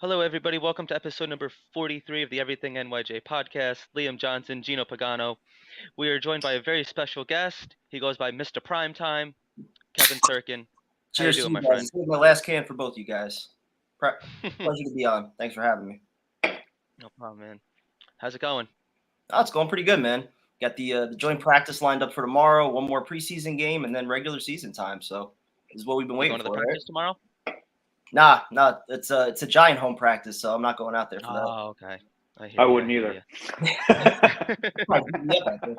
Hello, everybody. Welcome to episode number 43 of the Everything NYJ podcast. Liam Johnson, Gino Pagano. We are joined by a very special guest. He goes by Mr. Primetime, Kevin Sirkin. How you Cheers to doing, you my guys. friend? This is my last can for both you guys. Pleasure to be on. Thanks for having me. No problem, man. How's it going? Oh, it's going pretty good, man. Got the joint practice lined up for tomorrow. One more preseason game, and then regular season time. So this is what we've been You waiting going to the for, right? practice tomorrow? Nah. It's a giant home practice, so I'm not going out there for that. Oh, okay. I I hear you. I wouldn't hear either. you. Might beat me up out there.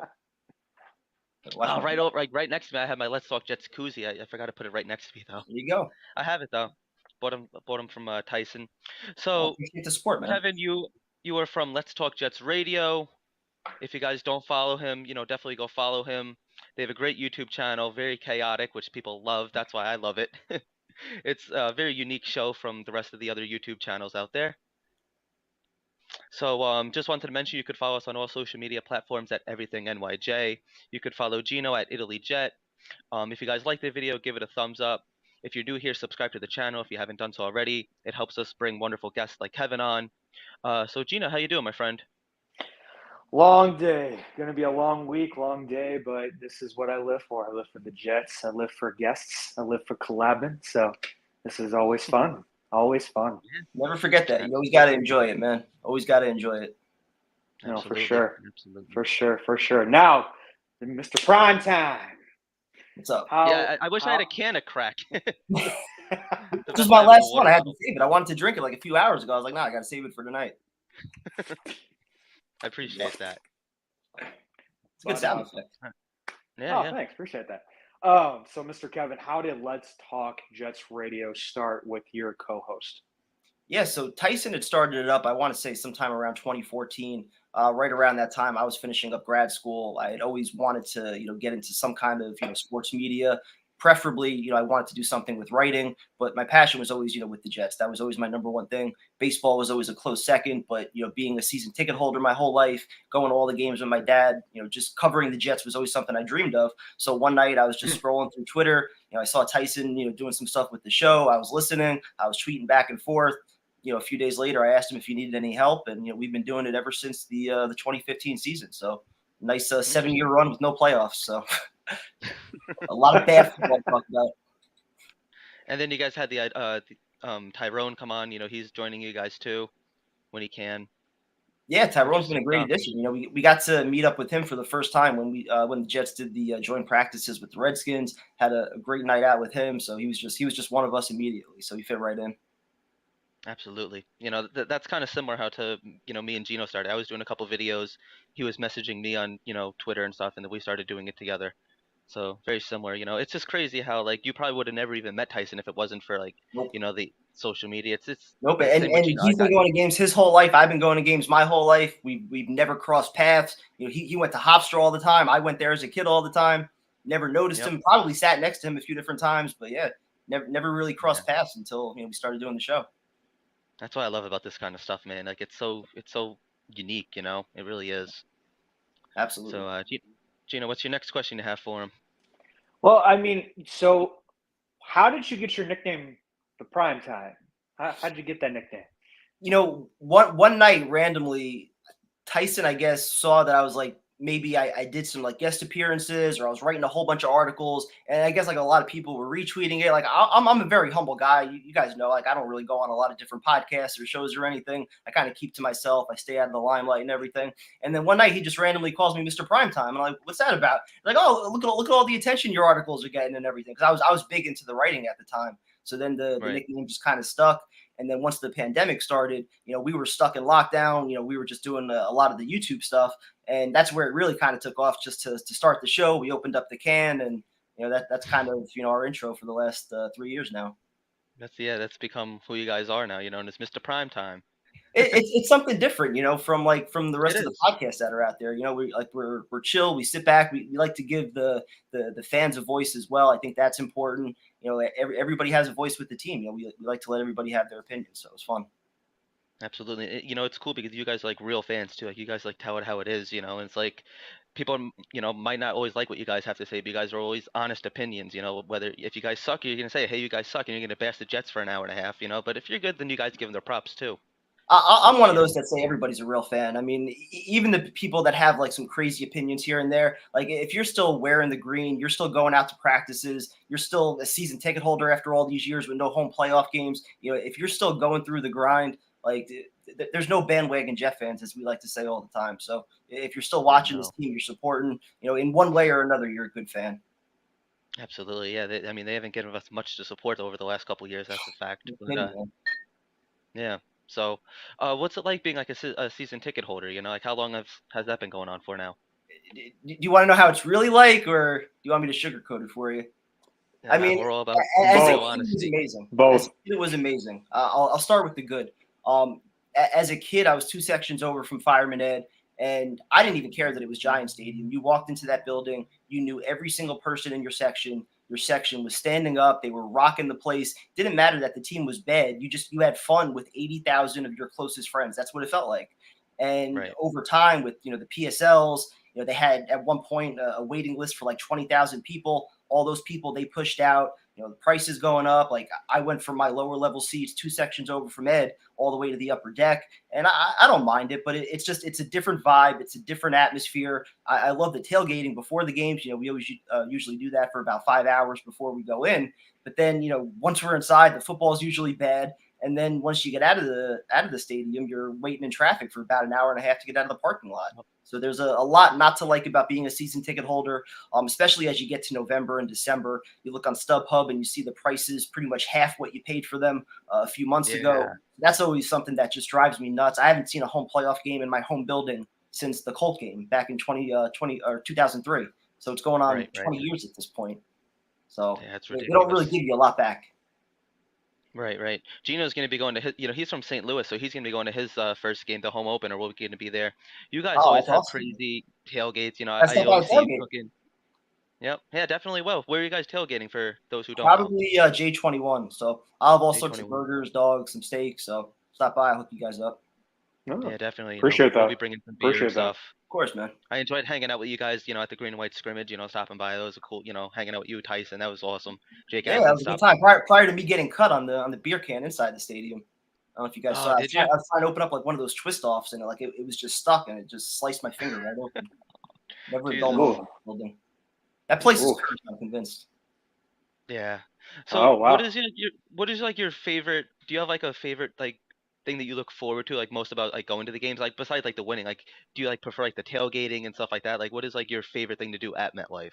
Watch Oh, my- right next to me, I have my Let's Talk Jets koozie. I forgot to put it right next to me though. There you go. I have it though. Bought him from Tyson. I So, appreciate the support, man. Kevin, you are from Let's Talk Jets Radio. If you guys don't follow him, definitely go follow him. They have a great YouTube channel, very chaotic, which people love. That's why I love it. It's a very unique show from the rest of the other YouTube channels out there. So just wanted to mention you could follow us on all social media platforms at Everything NYJ. You could follow Gino at Italy Jet. If you guys like the video, give it a thumbs up. If you're new here, subscribe to the channel if you haven't done so already. It helps us bring wonderful guests like Kevin on. So Gino, how you doing, my friend? Long day. Going to be a long week, long day, but this is what I live for. I live for the Jets. I live for guests. I live for collabing. So this is always fun. Always fun. Never forget that. You always got to enjoy it, man. Always got to enjoy it. No, for Absolutely. sure. Absolutely. For sure. Now, Mr. Primetime. What's up? Yeah, I wish I had a can of crack. This was my last one. I had to save it. I wanted to drink it like a few hours ago. I was like, nah, I got to save it for tonight. I appreciate that. It's a good sound effect. Yeah. Thanks. Appreciate that. So, Mr. Kevin, how did Let's Talk Jets Radio start with your co-host? Yeah, so Tyson had started it up, I want to say sometime around 2014. Right around that time, I was finishing up grad school. I had always wanted to, get into some kind of, sports media. Preferably, I wanted to do something with writing, but my passion was always, with the Jets. That was always my number one thing. Baseball was always a close second, but, being a season ticket holder my whole life, going to all the games with my dad, just covering the Jets was always something I dreamed of. So one night I was just scrolling through Twitter. I saw Tyson, doing some stuff with the show. I was listening. I was tweeting back and forth. A few days later, I asked him if he needed any help, and we've been doing it ever since the 2015 season. So nice 7-year run with no playoffs. So a lot of bad football talked about. And then you guys had the Tyrone come on. He's joining you guys too when he can. Yeah, Tyrone's been a great addition. We got to meet up with him for the first time when the Jets did the joint practices with the Redskins. Had a great night out with him. So he was just one of us immediately. So he fit right in. Absolutely. That's kind of similar how to, me and Gino started. I was doing a couple videos. He was messaging me on, Twitter and stuff, and then we started doing it together. So very similar. It's just crazy how like you probably would have never even met Tyson if it wasn't for like, Nope. The social media. It's nope. And he's been going to games his whole life. I've been going to games my whole life. We've never crossed paths. He went to Hofstra all the time. I went there as a kid all the time. Never noticed him. Probably sat next to him a few different times, but yeah, never really crossed paths until we started doing the show. That's what I love about this kind of stuff, man. Like it's so unique, It really is. Absolutely. So, Gino, what's your next question you have for him? Well, I mean, so how did you get your nickname, the Primetime? How did you get that nickname? One night randomly, Tyson, I guess, saw that I was like, maybe I did some like guest appearances, or I was writing a whole bunch of articles, and I guess like a lot of people were retweeting it. Like I'm a very humble guy. You guys know, like I don't really go on a lot of different podcasts or shows or anything. I kind of keep to myself. I stay out of the limelight and everything. And then one night he just randomly calls me Mr. Primetime, and I'm like, what's that about? Like, oh, look at all the attention your articles are getting and everything. Because I was big into the writing at the time. So then the nickname just kind of stuck. And then once the pandemic started, we were stuck in lockdown. We were just doing a lot of the YouTube stuff. And that's where it really kind of took off. Just to start the show, we opened up the can, and that's kind of our intro for the last 3 years now. That's become who you guys are now, and it's Mr. Primetime. It's something different, from the rest of the podcasts that are out there. We're chill, we sit back, we like to give the fans a voice as well. I think that's important. Everybody has a voice with the team. We like to let everybody have their opinion, so it's fun. Absolutely. It's cool because you guys are like real fans too. Like you guys like tell it how it is, and it's like people, might not always like what you guys have to say, but you guys are always honest opinions, whether if you guys suck, you're gonna say, hey, you guys suck, and you're gonna bash the Jets for an hour and a half, but if you're good, then you guys give them their props too. I'm one Which, of those that say everybody's a real fan. I mean, even the people that have like some crazy opinions here and there, like if you're still wearing the green, you're still going out to practices, you're still a season ticket holder after all these years with no home playoff games. If you're still going through the grind, like there's no bandwagon Jet fans, as we like to say all the time. So if you're still yeah, watching this no, team, you're supporting, in one way or another, you're a good fan. absolutely, yeah. I mean, they haven't given us much to support over the last couple years. That's a fact. No But kidding, man. yeah. So, what's it like being like a season ticket holder? Like how long has that been going on for now? Do you want to know how it's really like, or do you want me to sugarcoat it for you? I Yeah, mean, we're all about as a Both. kid, it was honesty. amazing. As a Both. kid, it was amazing. I'll start with the good. As a kid, I was two sections over from Fireman Ed, and I didn't even care that it was Giant Stadium. You walked into that building, you knew every single person in your section. Your section was standing up. They were rocking the place. Didn't matter that the team was bad. You had fun with 80,000 of your closest friends. That's what it felt like. And Right. over time, with the PSLs, they had at one point a waiting list for like 20,000 people. All those people they pushed out. The price is going up. Like I went from my lower level seats, two sections over from Ed, all the way to the upper deck, and I don't mind it. But it's a different vibe. It's a different atmosphere. I love the tailgating before the games. We always usually do that for about 5 hours before we go in. But then once we're inside, the football is usually bad. And then once you get out of the stadium, you're waiting in traffic for about an hour and a half to get out of the parking lot. So there's a lot not to like about being a season ticket holder, especially as you get to November and December. You look on StubHub and you see the prices pretty much half what you paid for them a few months ago. Yeah. That's always something that just drives me nuts. I haven't seen a home playoff game in my home building since the Colt game back in 2020 or 2003. So it's going on Right. Right. 20 years at this point. So Yeah, it's they don't really ridiculous. give you a lot back. Right, right. Gino's going to be going to his, he's from St. Louis, so he's going to be going to his first game, the home opener. We're going to be there. You guys Oh, always that's have awesome. crazy tailgates. That's I not about always a see you tailgate. cooking. Yep. Yeah, definitely will. Where are you guys tailgating for those who don't know? Probably J21. So I'll have all sorts of J21. burgers, dogs, some steaks. So stop by. I'll hook you guys up. Oh, Yeah, definitely. appreciate We'll be that. bringing some beer and Appreciate that. stuff. Of course, man. I enjoyed hanging out with you guys, at the green and white scrimmage, stopping by. That was a cool, hanging out with you, Tyson. That was awesome. Jake Yeah, that Adlin was a good stopped time. by. Prior to me getting cut on the beer can inside the stadium. I don't know if you guys saw. Oh, I did you? was trying to open up like one of those twist offs, and it was just stuck, and it just sliced my finger right open. Never a dull Jesus. moment in the building. That place is Ooh. cursed. I'm convinced. Yeah. So Oh wow. what is like your favorite? Do you have like a favorite like thing that you look forward to like most about like going to the games? Like besides like the winning, like do you like prefer like the tailgating and stuff like that? Like what is like your favorite thing to do at MetLife?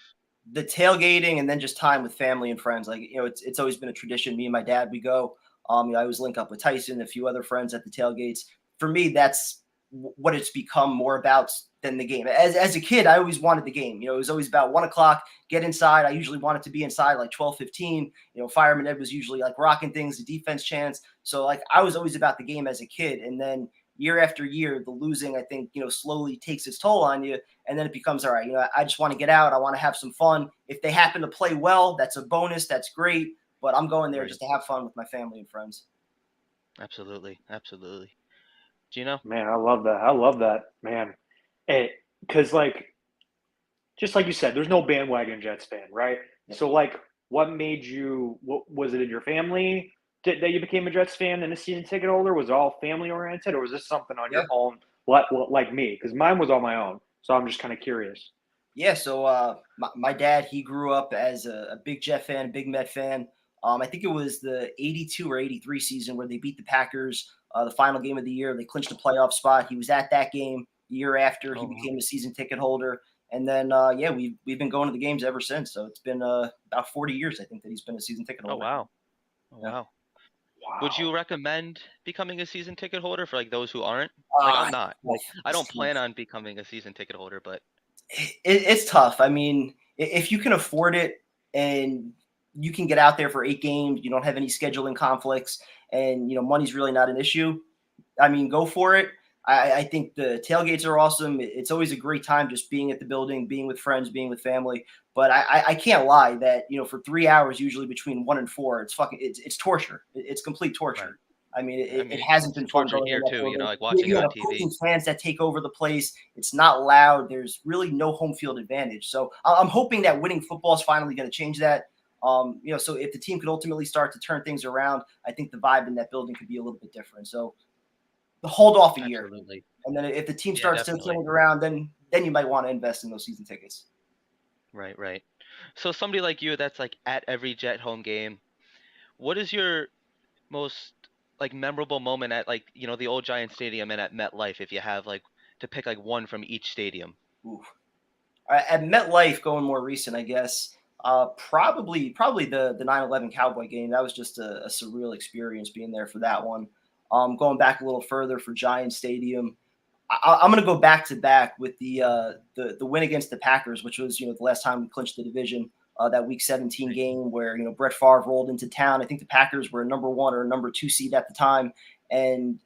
The tailgating and then just time with family and friends. Like it's always been a tradition. Me and my dad, we go. I always link up with Tyson, a few other friends at the tailgates. For me, that's what it's become more about than the game. As a kid, I always wanted the game. It was always about 1 o'clock. Get inside. I usually wanted to be inside like 12:15. Fireman Ed was usually like rocking things, the defense chants. So like I was always about the game as a kid, and then year after year, the losing, I think, slowly takes its toll on you. And then it becomes, all right, I just want to get out. I want to have some fun. If they happen to play well, that's a bonus. That's great. But I'm going there Right. just to have fun with my family and friends. Absolutely. Absolutely. Gino? Man, I love that. I love that, man. Hey, because just like you said, there's no bandwagon Jets fan, right? Yeah. So what made you? What was it in your family that you became a Jets fan and a season ticket holder? Was it all family oriented, or was this something on Yeah. your own, like me? Because mine was on my own. So I'm just kind of curious. Yeah, so my dad, he grew up as a big Jet fan, big Met fan. I think it was the 82 or 83 season where they beat the Packers, the final game of the year. They clinched a playoff spot. He was at that game. The year after, he Oh wow. became a season ticket holder. And then, yeah, we've been going to the games ever since. So it's been about 40 years, I think, that he's been a season ticket Oh holder. wow. Oh Yeah. wow. Would you Wow. recommend becoming a season ticket holder for like those who aren't? Like I'm not. Like I don't plan on becoming a season ticket holder, but It's tough. I mean, if you can afford it and you can get out there for 8 games, you don't have any scheduling conflicts, and money's really not an issue. I mean, go for it. I think the tailgates are awesome. It's always a great time just being at the building, being with friends, being with family. But I can't lie that for 3 hours, usually between 1 and 4, it's torture. It's complete right. torture. I mean, I it mean, hasn't it's been fun torture going in here that too, building. like You watching it you on have TV. opposing fans that take over the place. It's not loud. There's really no home field advantage. So I'm hoping that winning football is finally going to change that. So if the team could ultimately start to turn things around, I think the vibe in that building could be a little bit different. So hold off a year, Absolutely. and then if the team Yeah, starts to turn definitely. it around, then you might want to invest in those season tickets. Right, right. So somebody like you that's like at every Jet home game, what is your most like memorable moment at like, the old Giant Stadium and at MetLife if you have like to pick like one from each stadium? Ooh. At MetLife, going more recent, I guess. Probably the 9/11 Cowboy game. That was just a surreal experience being there for that one. Going back a little further for Giant Stadium, I'm going to go back to back with the win against the Packers, which was the last time we clinched the division. That Week 17 Right. game where Brett Favre rolled into town. I think the Packers were a number 1 or a number 2 seed at the time, and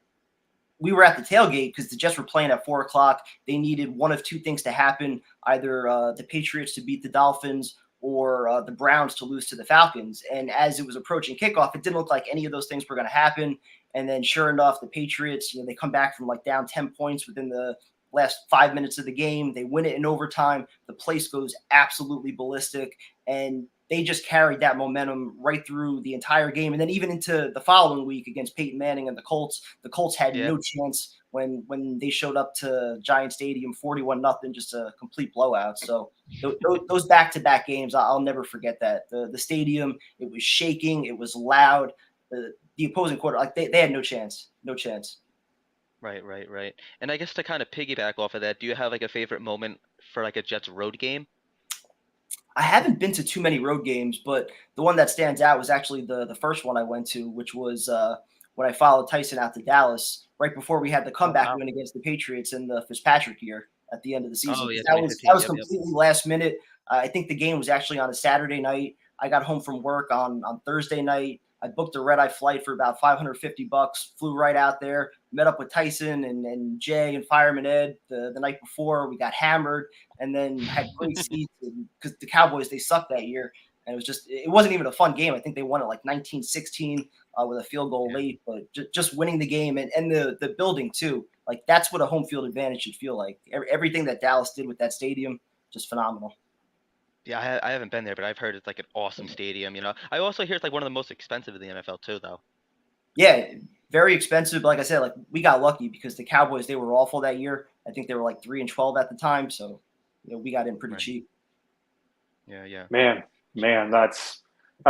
we were at the tailgate because the Jets were playing at 4 o'clock. They needed one of two things to happen: either the Patriots to beat the Dolphins or the Browns to lose to the Falcons. And as it was approaching kickoff, it didn't look like any of those things were going to happen. And then, sure enough, the Patriots, they come back from like down 10 points within the last 5 minutes of the game. They win it in overtime. The place goes absolutely ballistic, and they just carried that momentum right through the entire game. And then even into the following week against Peyton Manning and the Colts. The Colts had Yeah. no chance when they showed up to Giant Stadium 41-0, just a complete blowout. So those back-to-back games, I'll never forget that. The stadium, it was shaking, it was loud. The opposing quarter, like they had no chance. No chance. Right, right, right. And I guess to kind of piggyback off of that, do you have like a favorite moment for like a Jets road game? I haven't been to too many road games, but the one that stands out was actually the first one I went to, which was when I followed Tyson out to Dallas right before we had the Oh comeback wow. win against the Patriots in the Fitzpatrick year at the end of the season. Oh yeah, That 2015. was Yep, yep. completely last minute. I think the game was actually on a Saturday night. I got home from work on Thursday night. I booked a red eye flight for about $550, flew right out there, met up with Tyson and Jay and Fireman Ed the night before. We got hammered and then had great seats because the Cowboys, they sucked that year. And it wasn't even a fun game. I think they won it like 19-16 with a field goal Yeah. late, but just winning the game and the building too. Like that's what a home field advantage should feel like. Everything that Dallas did with that stadium, just phenomenal. Yeah, I haven't been there, but I've heard it's like an awesome stadium. I also hear it's like one of the most expensive in the NFL too, though. Yeah, very expensive. But like I said, like we got lucky because the Cowboys, they were awful that year. I think they were like 3-12 at the time, so we got in pretty Right. cheap. Yeah, yeah. Man, that's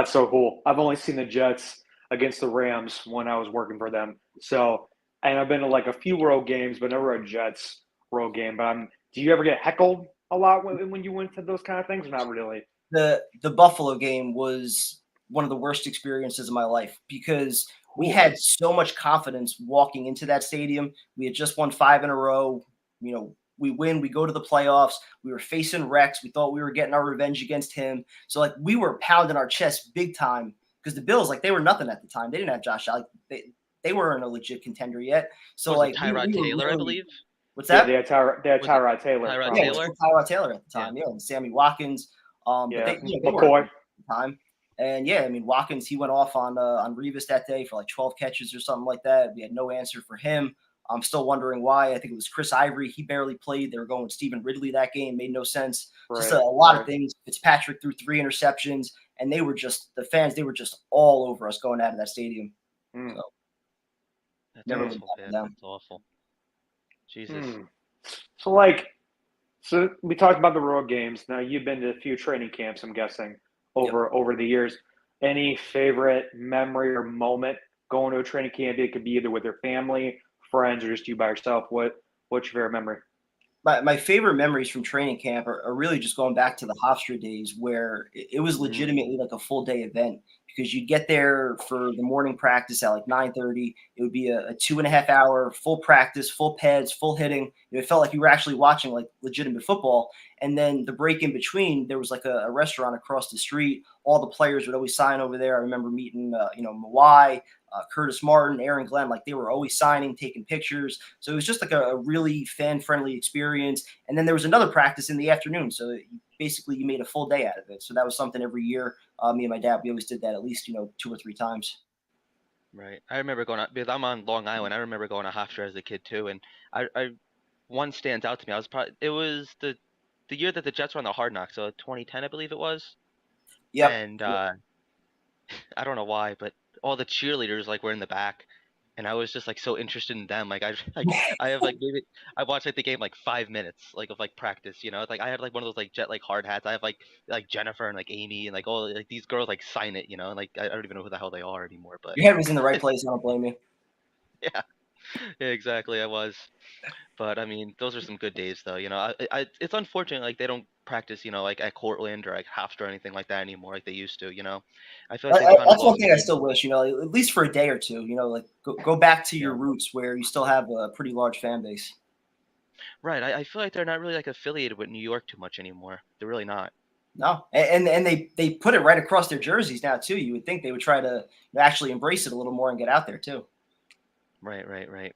so cool. I've only seen the Jets against the Rams when I was working for them. So, and I've been to like a few road games, but never a Jets road game. But do you ever get heckled a lot when you went to those kind of things? Or not really. The Buffalo game was one of the worst experiences of my life because we Ooh. had so much confidence walking into that stadium. We had just won 5 in a row. We win, we go to the playoffs. We were facing Rex. We thought we were getting our revenge against him. So like we were pounding our chest big time because the Bills, like they were nothing at the time. They didn't have Josh Allen. They weren't a legit contender yet. So What was it like Tyrod we were Taylor, I really. believe? What's Yeah, that? they had Was it Tyrod Taylor Tyrod Yeah, it probably. was Taylor? still Tyrod Taylor at the Yeah. time. Yeah, and Sammy Watkins. But Yeah, they weren't McCoy. at the time. And yeah, I mean Watkins, he went off on Revis that day for like 12 catches or something like that. We had no answer for him. I'm still wondering why. I think it was Chris Ivory. He barely played. They were going with Stephen Ridley that game. Made no sense. Just Right, a lot of right. things. Fitzpatrick threw 3 interceptions, and the fans, they were just all over us going out of that stadium. Mm, So That's never looked mm, awful. back to Yeah, them. that's awful. Jesus. mm. So like, so we talked about the road games. Now you've been to a few training camps, I'm guessing, Yep. over the years. Any favorite memory or moment going to a training camp? It could be either with your family, friends, or just you by yourself. What's your favorite memory? My favorite memories from training camp are really just going back to the Hofstra days where it was Mm, legitimately like a full day event because you'd get there for the morning practice at like 9:30. It would be a 2.5 hour full practice, full pads, full hitting. It felt like you were actually watching like legitimate football. And then the break in between, there was like a restaurant across the street. All the players would always sign over there. I remember meeting, Mawai, Curtis Martin, Aaron Glenn, like they were always signing, taking pictures. So it was just like a really fan friendly experience. And then there was another practice in the afternoon. So basically you made a full day out of it. So that was something every year. Me and my dad, we always did that at least, 2 or 3 times. Right. I remember going out because I'm on Long Island. I remember going to Hofstra as a kid too, and I one stands out to me. I was probably it was the year that the Jets were on the Hard Knock, so 2010 I believe it was, Yep. and I don't know why, but all the cheerleaders like were in the back, and I was just like so interested in them. Like I like I have like maybe I watched like the game like 5 minutes like of like practice. You know, it's like I have like one of those like jet like hard hats. I have like Jennifer and like Amy and like all like these girls like sign it. You know, and like I don't even know who the hell they are anymore. But Your head was in the right place. I don't blame you. yeah, yeah, exactly. I was. But I mean, those are some good days, though. You know, it's unfortunate like they don't practice, you know, like at Cortland or like Hofstra or anything like that anymore, like they used to. You know, I feel like they've kind of That's one lost thing I touch. still wish, at least for a day or two, like go back to your Yeah, roots where you still have a pretty large fan base. right. I feel like they're not really like affiliated with New York too much anymore. They're really not. No, and they put it right across their jerseys now too. You would think they would try to actually embrace it a little more and get out there too. Right, right, right.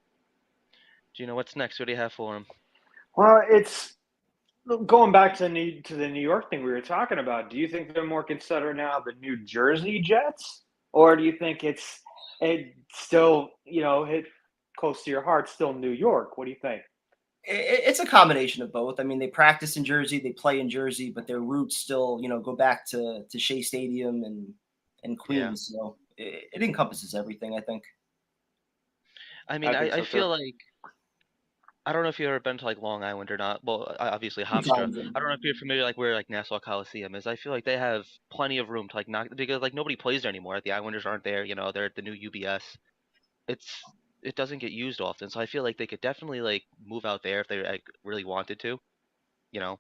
Do you know what's next? What do you have for them? Well, it's going back to the New York thing we were talking about. Do you think they're more considered now the New Jersey Jets, or do you think it still hit close to your heart, still New York? What do you think? It's a combination of both. I mean, they practice in Jersey, they play in Jersey, but their roots still, go back to Shea Stadium and Yeah, Queens. So it encompasses everything, I think. I mean, I think I so too. feel like I don't know if you've ever been to like Long Island or not. Well, obviously Few Hofstra. times. I don't know if you're familiar like where like Nassau Coliseum is. I feel like they have plenty of room to like knock because like nobody plays there anymore. The Islanders aren't there. You know, they're at the new UBS. It doesn't get used often, so I feel like they could definitely like move out there if they like really wanted to. You know,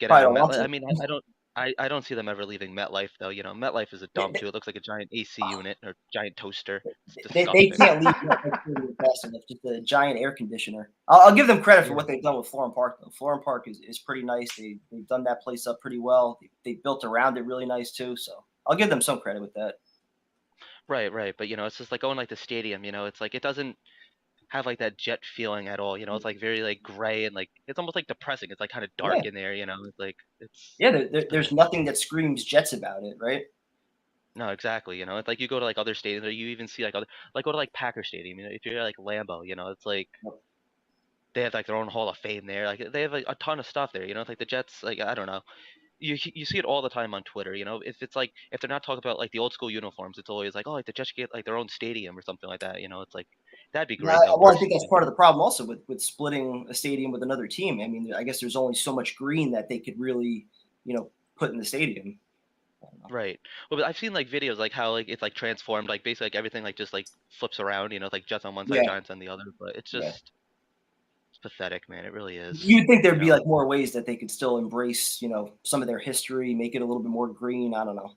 get Probably out of don't want MetLife. to. I don't see them ever leaving MetLife though. You know, MetLife is a dump too. It looks like a giant AC unit or giant toaster. It's They disgusting. can't leave fast enough. Just a giant air conditioner. I'll give them credit for Yeah. what they've done with Florham Park, though. Florham Park is pretty nice. They've done that place up pretty well. They built around it really nice too. So I'll give them some credit with that. Right, right. But you know, it's just like going like the stadium. You know, it's like it doesn't have like that jet feeling at all. You know, it's like very like gray and like it's almost like depressing. It's like kind of Yeah, dark in there. You know, it's like yeah. it's There's pathetic. nothing that screams Jets about it, right? No, exactly. You know, it's like you go to like other stadiums or you even see like other like go to like Packer Stadium. You know, if you're like Lambeau, you know, it's like they have like their own Hall of Fame there. Like they have like a ton of stuff there. You know, it's like the Jets. Like I don't know. You see it all the time on Twitter. You know, if it's like if they're not talking about like the old school uniforms, it's always like oh like the Jets get like their own stadium or something like that. You know, it's like that'd be Yeah, great though well, I think that's personally. part of the problem also with splitting a stadium with another team. I mean, I guess there's only so much green that they could really, put in the stadium. I don't know. Right. Well, but I've seen like videos like how like it's like transformed, like basically like everything like just like flips around, you know, like Jets on one side, Yeah, Giants on the other. But it's yeah. just it's pathetic, man. It really is. You'd think You there'd be know. like more ways that they could still embrace, some of their history, make it a little bit more green. I don't know.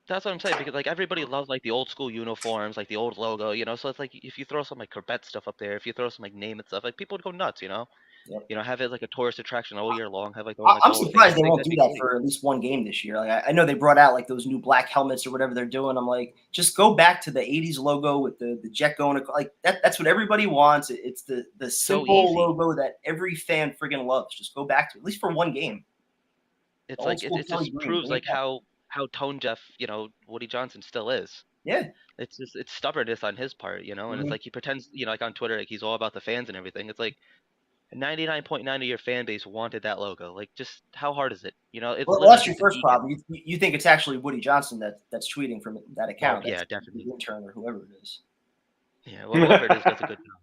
That's what I'm saying because like everybody loves like the old school uniforms, like the old logo, you know. So it's like if you throw some like Corvette stuff up there, if you throw some like name and stuff, like people would go nuts, you know. Yep. You know, have it like a tourist attraction all year long, have like their own like I'm Hall of Fame. surprised I they think won't that'd do be that great. for at least one game this year. Like I know they brought out like those new black helmets or whatever they're doing. I'm like, just go back to the '80s logo with the jet going like that. That's what everybody wants. It's the So simple easy. logo that every fan friggin' loves. Just go back to it, at least for one game. The It's old like school it Kelly just green. proves Bring it like back. how tone deaf, you know, Woody Johnson still is. Yeah. It's just it's stubbornness on his part, you know, and it's Mhm. like he pretends, you know, like on Twitter, like he's all about the fans and everything. It's like 99.9 of your fan base wanted that logo. Like, just how hard is it? You know, it's Well, literally that's your just a first beacon. problem. You think it's actually Woody Johnson that's tweeting from that Well, account. That's yeah, the definitely. intern or whoever it is. Yeah, well, whoever it is does a good job.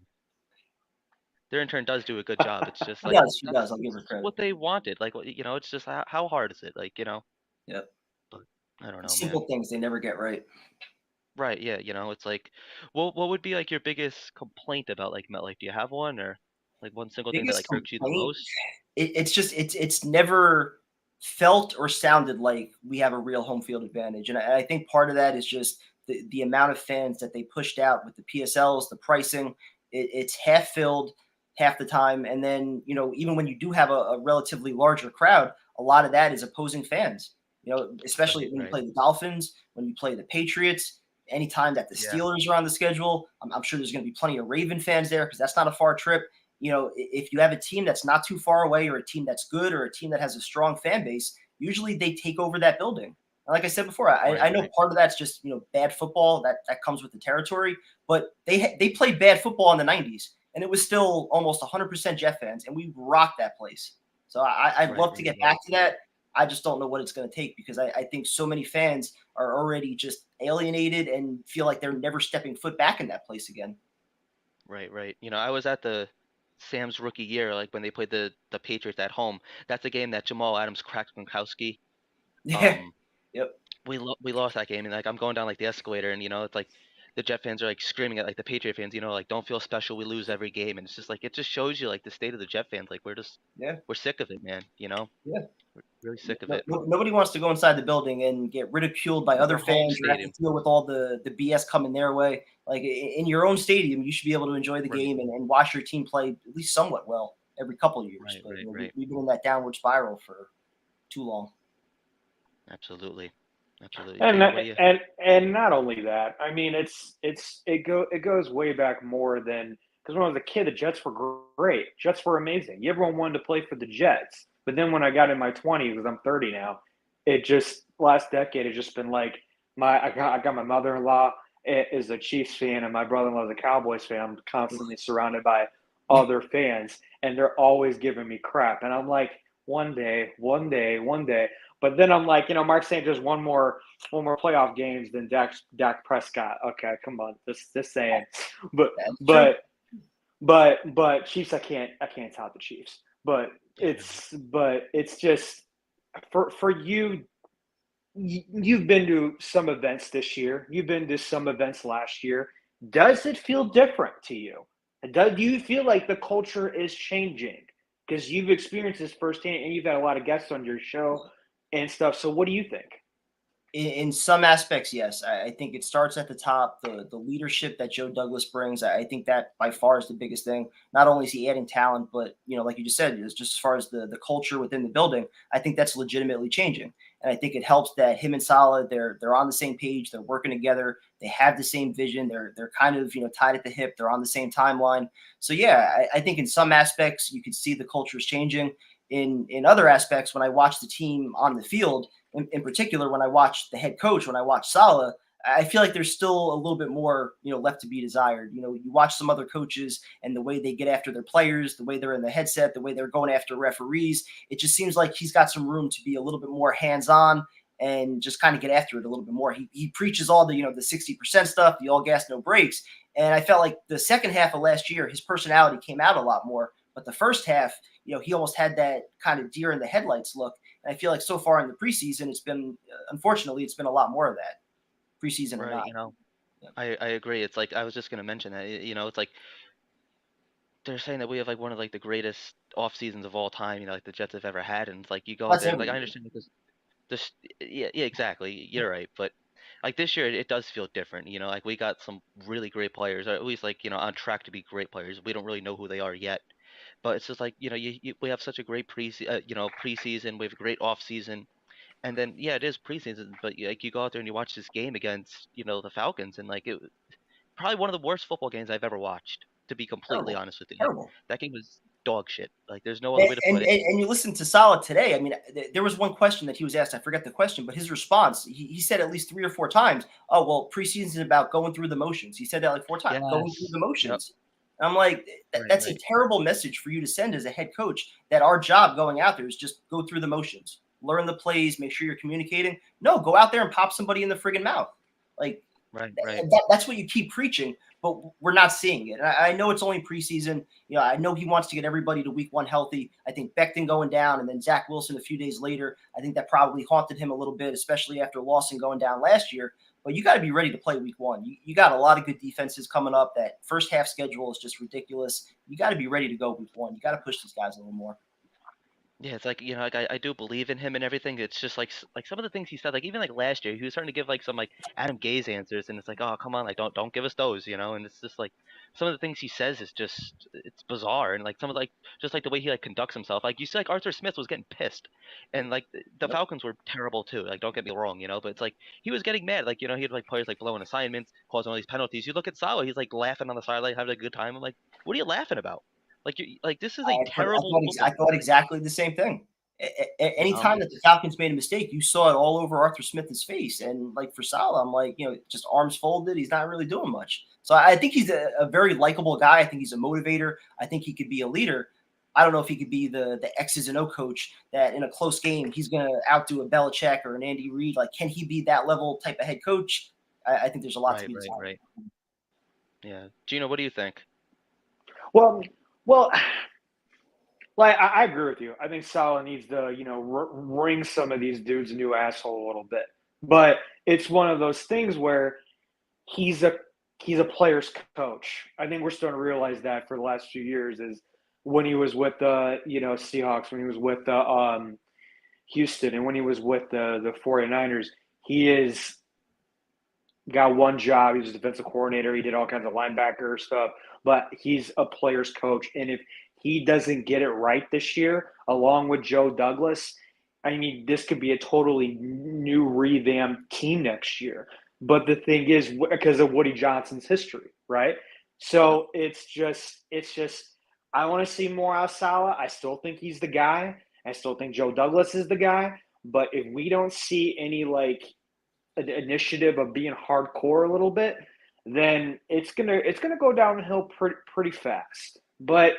Their intern does do a good job. It's just He like does. He that's does. I'll give her it's credit. what they wanted. Like, you know, it's just how hard is it? Like, you know, Yep. but I don't know, man. Simple things they never get right. Right? Yeah, you know, it's like, what would be like your biggest complaint about like MetLife? Do you have one or like one single thing that Biggest like irks you the complaint, most? it's just it's never felt or sounded like we have a real home field advantage, and I think part of that is just the amount of fans that they pushed out with the PSLs, the pricing. It's half filled half the time, and then even when you do have a relatively larger crowd, a lot of that is opposing fans. Especially Right, when you right. play the Dolphins, when you play the Patriots. Anytime that the Yeah. Steelers are on the schedule, I'm sure there's going to be plenty of Raven fans there because that's not a far trip. If you have a team that's not too far away or a team that's good or a team that has a strong fan base, usually they take over that building. Like I said before, I Right, know right, part of that's just bad football that comes with the territory, but they played bad football in the '90s, and it was still almost 100% Jet fans, and we rocked that place. So I'd right, love to right, get right. back to that. I just don't know what it's going to take because I think so many fans are already just alienated and feel like they're never stepping foot back in that place again. Right, right. I was at the Sam's rookie year, like when they played the Patriots at home. That's a game that Jamal Adams cracked Gronkowski. Yeah. Um, Yep. we lost that game, and like I'm going down like the escalator, and it's like the Jet fans are like screaming at like the Patriot fans, like don't feel special, we lose every game, and it's just like it just shows you like the state of the Jet fans. Like Yeah. we're sick of it, man. Yeah. We're really sick of it. Nobody wants to go inside the building and get ridiculed by It's other our home fans or have to stadium. deal with all the BS coming their way. Like in your own stadium, you should be able to enjoy the Right, game and watch your team play at least somewhat well every couple of years. right, But right, right. we've been in that downward spiral for too long. Absolutely, absolutely. And What do you? and not only that, I mean, it goes way back more than because when I was a kid, the Jets were great. Jets were amazing. Everyone wanted to play for the Jets. But then when I got in my 20s, because I'm 30 now, it just last decade has just been like I got my mother-in-law is a Chiefs fan and my brother-in-law is a Cowboys fan. I'm constantly surrounded by other fans, and they're always giving me crap. And I'm like, one day, one day, one day. But then I'm like, Mark Sanchez one more playoff games than Dak Prescott. Okay, come on, this saying, but That's true. but but Chiefs, I can't top the Chiefs. But Yeah, it's just for you. You've been to some events this year. You've been to some events last year. Does it feel different to you? Do you feel like the culture is changing? Because you've experienced this firsthand and you've had a lot of guests on your show and stuff. So what do you think? In some aspects, yes. I think it starts at the top. The leadership that Joe Douglas brings, I think that by far is the biggest thing. Not only is he adding talent, but like you just said, is just as far as the culture within the building, I think that's legitimately changing. And I think it helps that him and Salah, they're on the same page, they're working together, they have the same vision, they're kind of tied at the hip, they're on the same timeline. So yeah, I think in some aspects you could see the culture is changing. In other aspects, when I watch the team on the field in particular, when I watch the head coach, when I watch Salah, I feel like there's still a little bit more, left to be desired. You watch some other coaches and the way they get after their players, the way they're in the headset, the way they're going after referees. It just seems like he's got some room to be a little bit more hands-on and just kind of get after it a little bit more. He preaches all the 60% stuff, the all gas no brakes, and I felt like the second half of last year, his personality came out a lot more. But the first half, he almost had that kind of deer in the headlights look. And I feel like so far in the preseason, it's been, unfortunately, it's been a lot more of that, preseason or right. not. Yeah. I agree. It's like I was just gonna mention that. It's like they're saying that we have like one of like the greatest off seasons of all time. Like the Jets have ever had, and it's like you go out That's there. Like every I year. understand because this, yeah, exactly. You're right, but like this year, it does feel different. Like we got some really great players, or at least like on track to be great players. We don't really know who they are yet, but it's just like we have such a great preseason. We have a great off season, and then yeah, it is preseason, but like you go out there and you watch this game against the Falcons, and like it probably one of the worst football games I've ever watched. To be completely Terrible. honest with you, Terrible. that game was dog shit. Like there's no other And, way to and, put it. and you listen to Salah today. I mean, there was one question that he was asked. I forget the question, but his response, he said at least 3 or 4 times, "Oh, well, preseason is about going through the motions." He said that like 4 times, going through Yes. the Yep. motions. And I'm like, Right. that's a Right. terrible message for you to send as a head coach. That our job going out there is just go through the motions, learn the plays, make sure you're communicating. No, go out there and pop somebody in the friggin' mouth. Like Right. Right. that's what you keep preaching, but we're not seeing it. And I know it's only preseason. I know he wants to get everybody to week one healthy. I think Becton going down and then Zach Wilson a few days later, I think that probably haunted him a little bit, especially after Lawson going down last year. But you got to be ready to play week one. You got a lot of good defenses coming up. That first half schedule is just ridiculous. You got to be ready to go week one. You got to push these guys a little more. Yeah, it's like like I do believe in him and everything. It's just like some of the things he said, like even like last year, he was starting to give like some like Adam Gaze answers, and it's like, oh come on, like don't give us those. And it's just like some of the things he says is just it's bizarre, and like some of like just like the way he like conducts himself. Like you see, like Arthur Smith was getting pissed, and like the Yep. Falcons were terrible too. Like don't get me wrong, but it's like he was getting mad. Like he had like players like blowing assignments, causing all these penalties. You look at Salah, he's like laughing on the sideline, having a good time. I'm like, what are you laughing about? Like this is a I terrible thought, I football thought team. exactly the same thing. Anytime that the Falcons made a mistake, you saw it all over Arthur Smith's face. And like for Salah, I'm like, just arms folded. He's not really doing much. So I think he's a very likable guy. I think he's a motivator. I think he could be a leader. I don't know if he could be the X's and O coach that in a close game he's going to outdo a Belichick or an Andy Reid. Like, can he be that level type of head coach? I think there's a lot to be decided. Right. Yeah, Gino, what do you think? Well, like I agree with you. I think Salah needs to, wring some of these dudes a new asshole a little bit. But it's one of those things where he's a player's coach. I think we're starting to realize that for the last few years is when he was with the Seahawks, when he was with the Houston, and when he was with the 49ers, he is got one job. He was a defensive coordinator. He did all kinds of linebacker stuff, but he's a player's coach. And if he doesn't get it right this year, along with Joe Douglas, I mean, this could be a totally new revamped team next year. But the thing is, because of Woody Johnson's history, right? So it's just I want to see more out of Salah. I still think he's the guy. I still think Joe Douglas is the guy. But if we don't see any initiative of being hardcore a little bit, then it's gonna go downhill pretty fast. But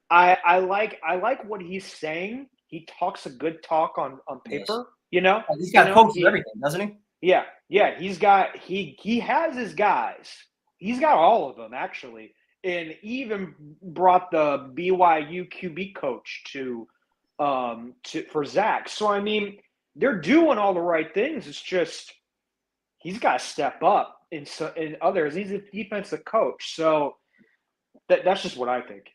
I like what he's saying. He talks a good talk on paper. Yes. He's got coaches and everything, doesn't he? Yeah. He has his guys. He's got all of them actually, and even brought the BYU QB coach for Zach. So I mean, they're doing all the right things. It's just he's got to step up in others. He's a defensive coach, so that's just what I think.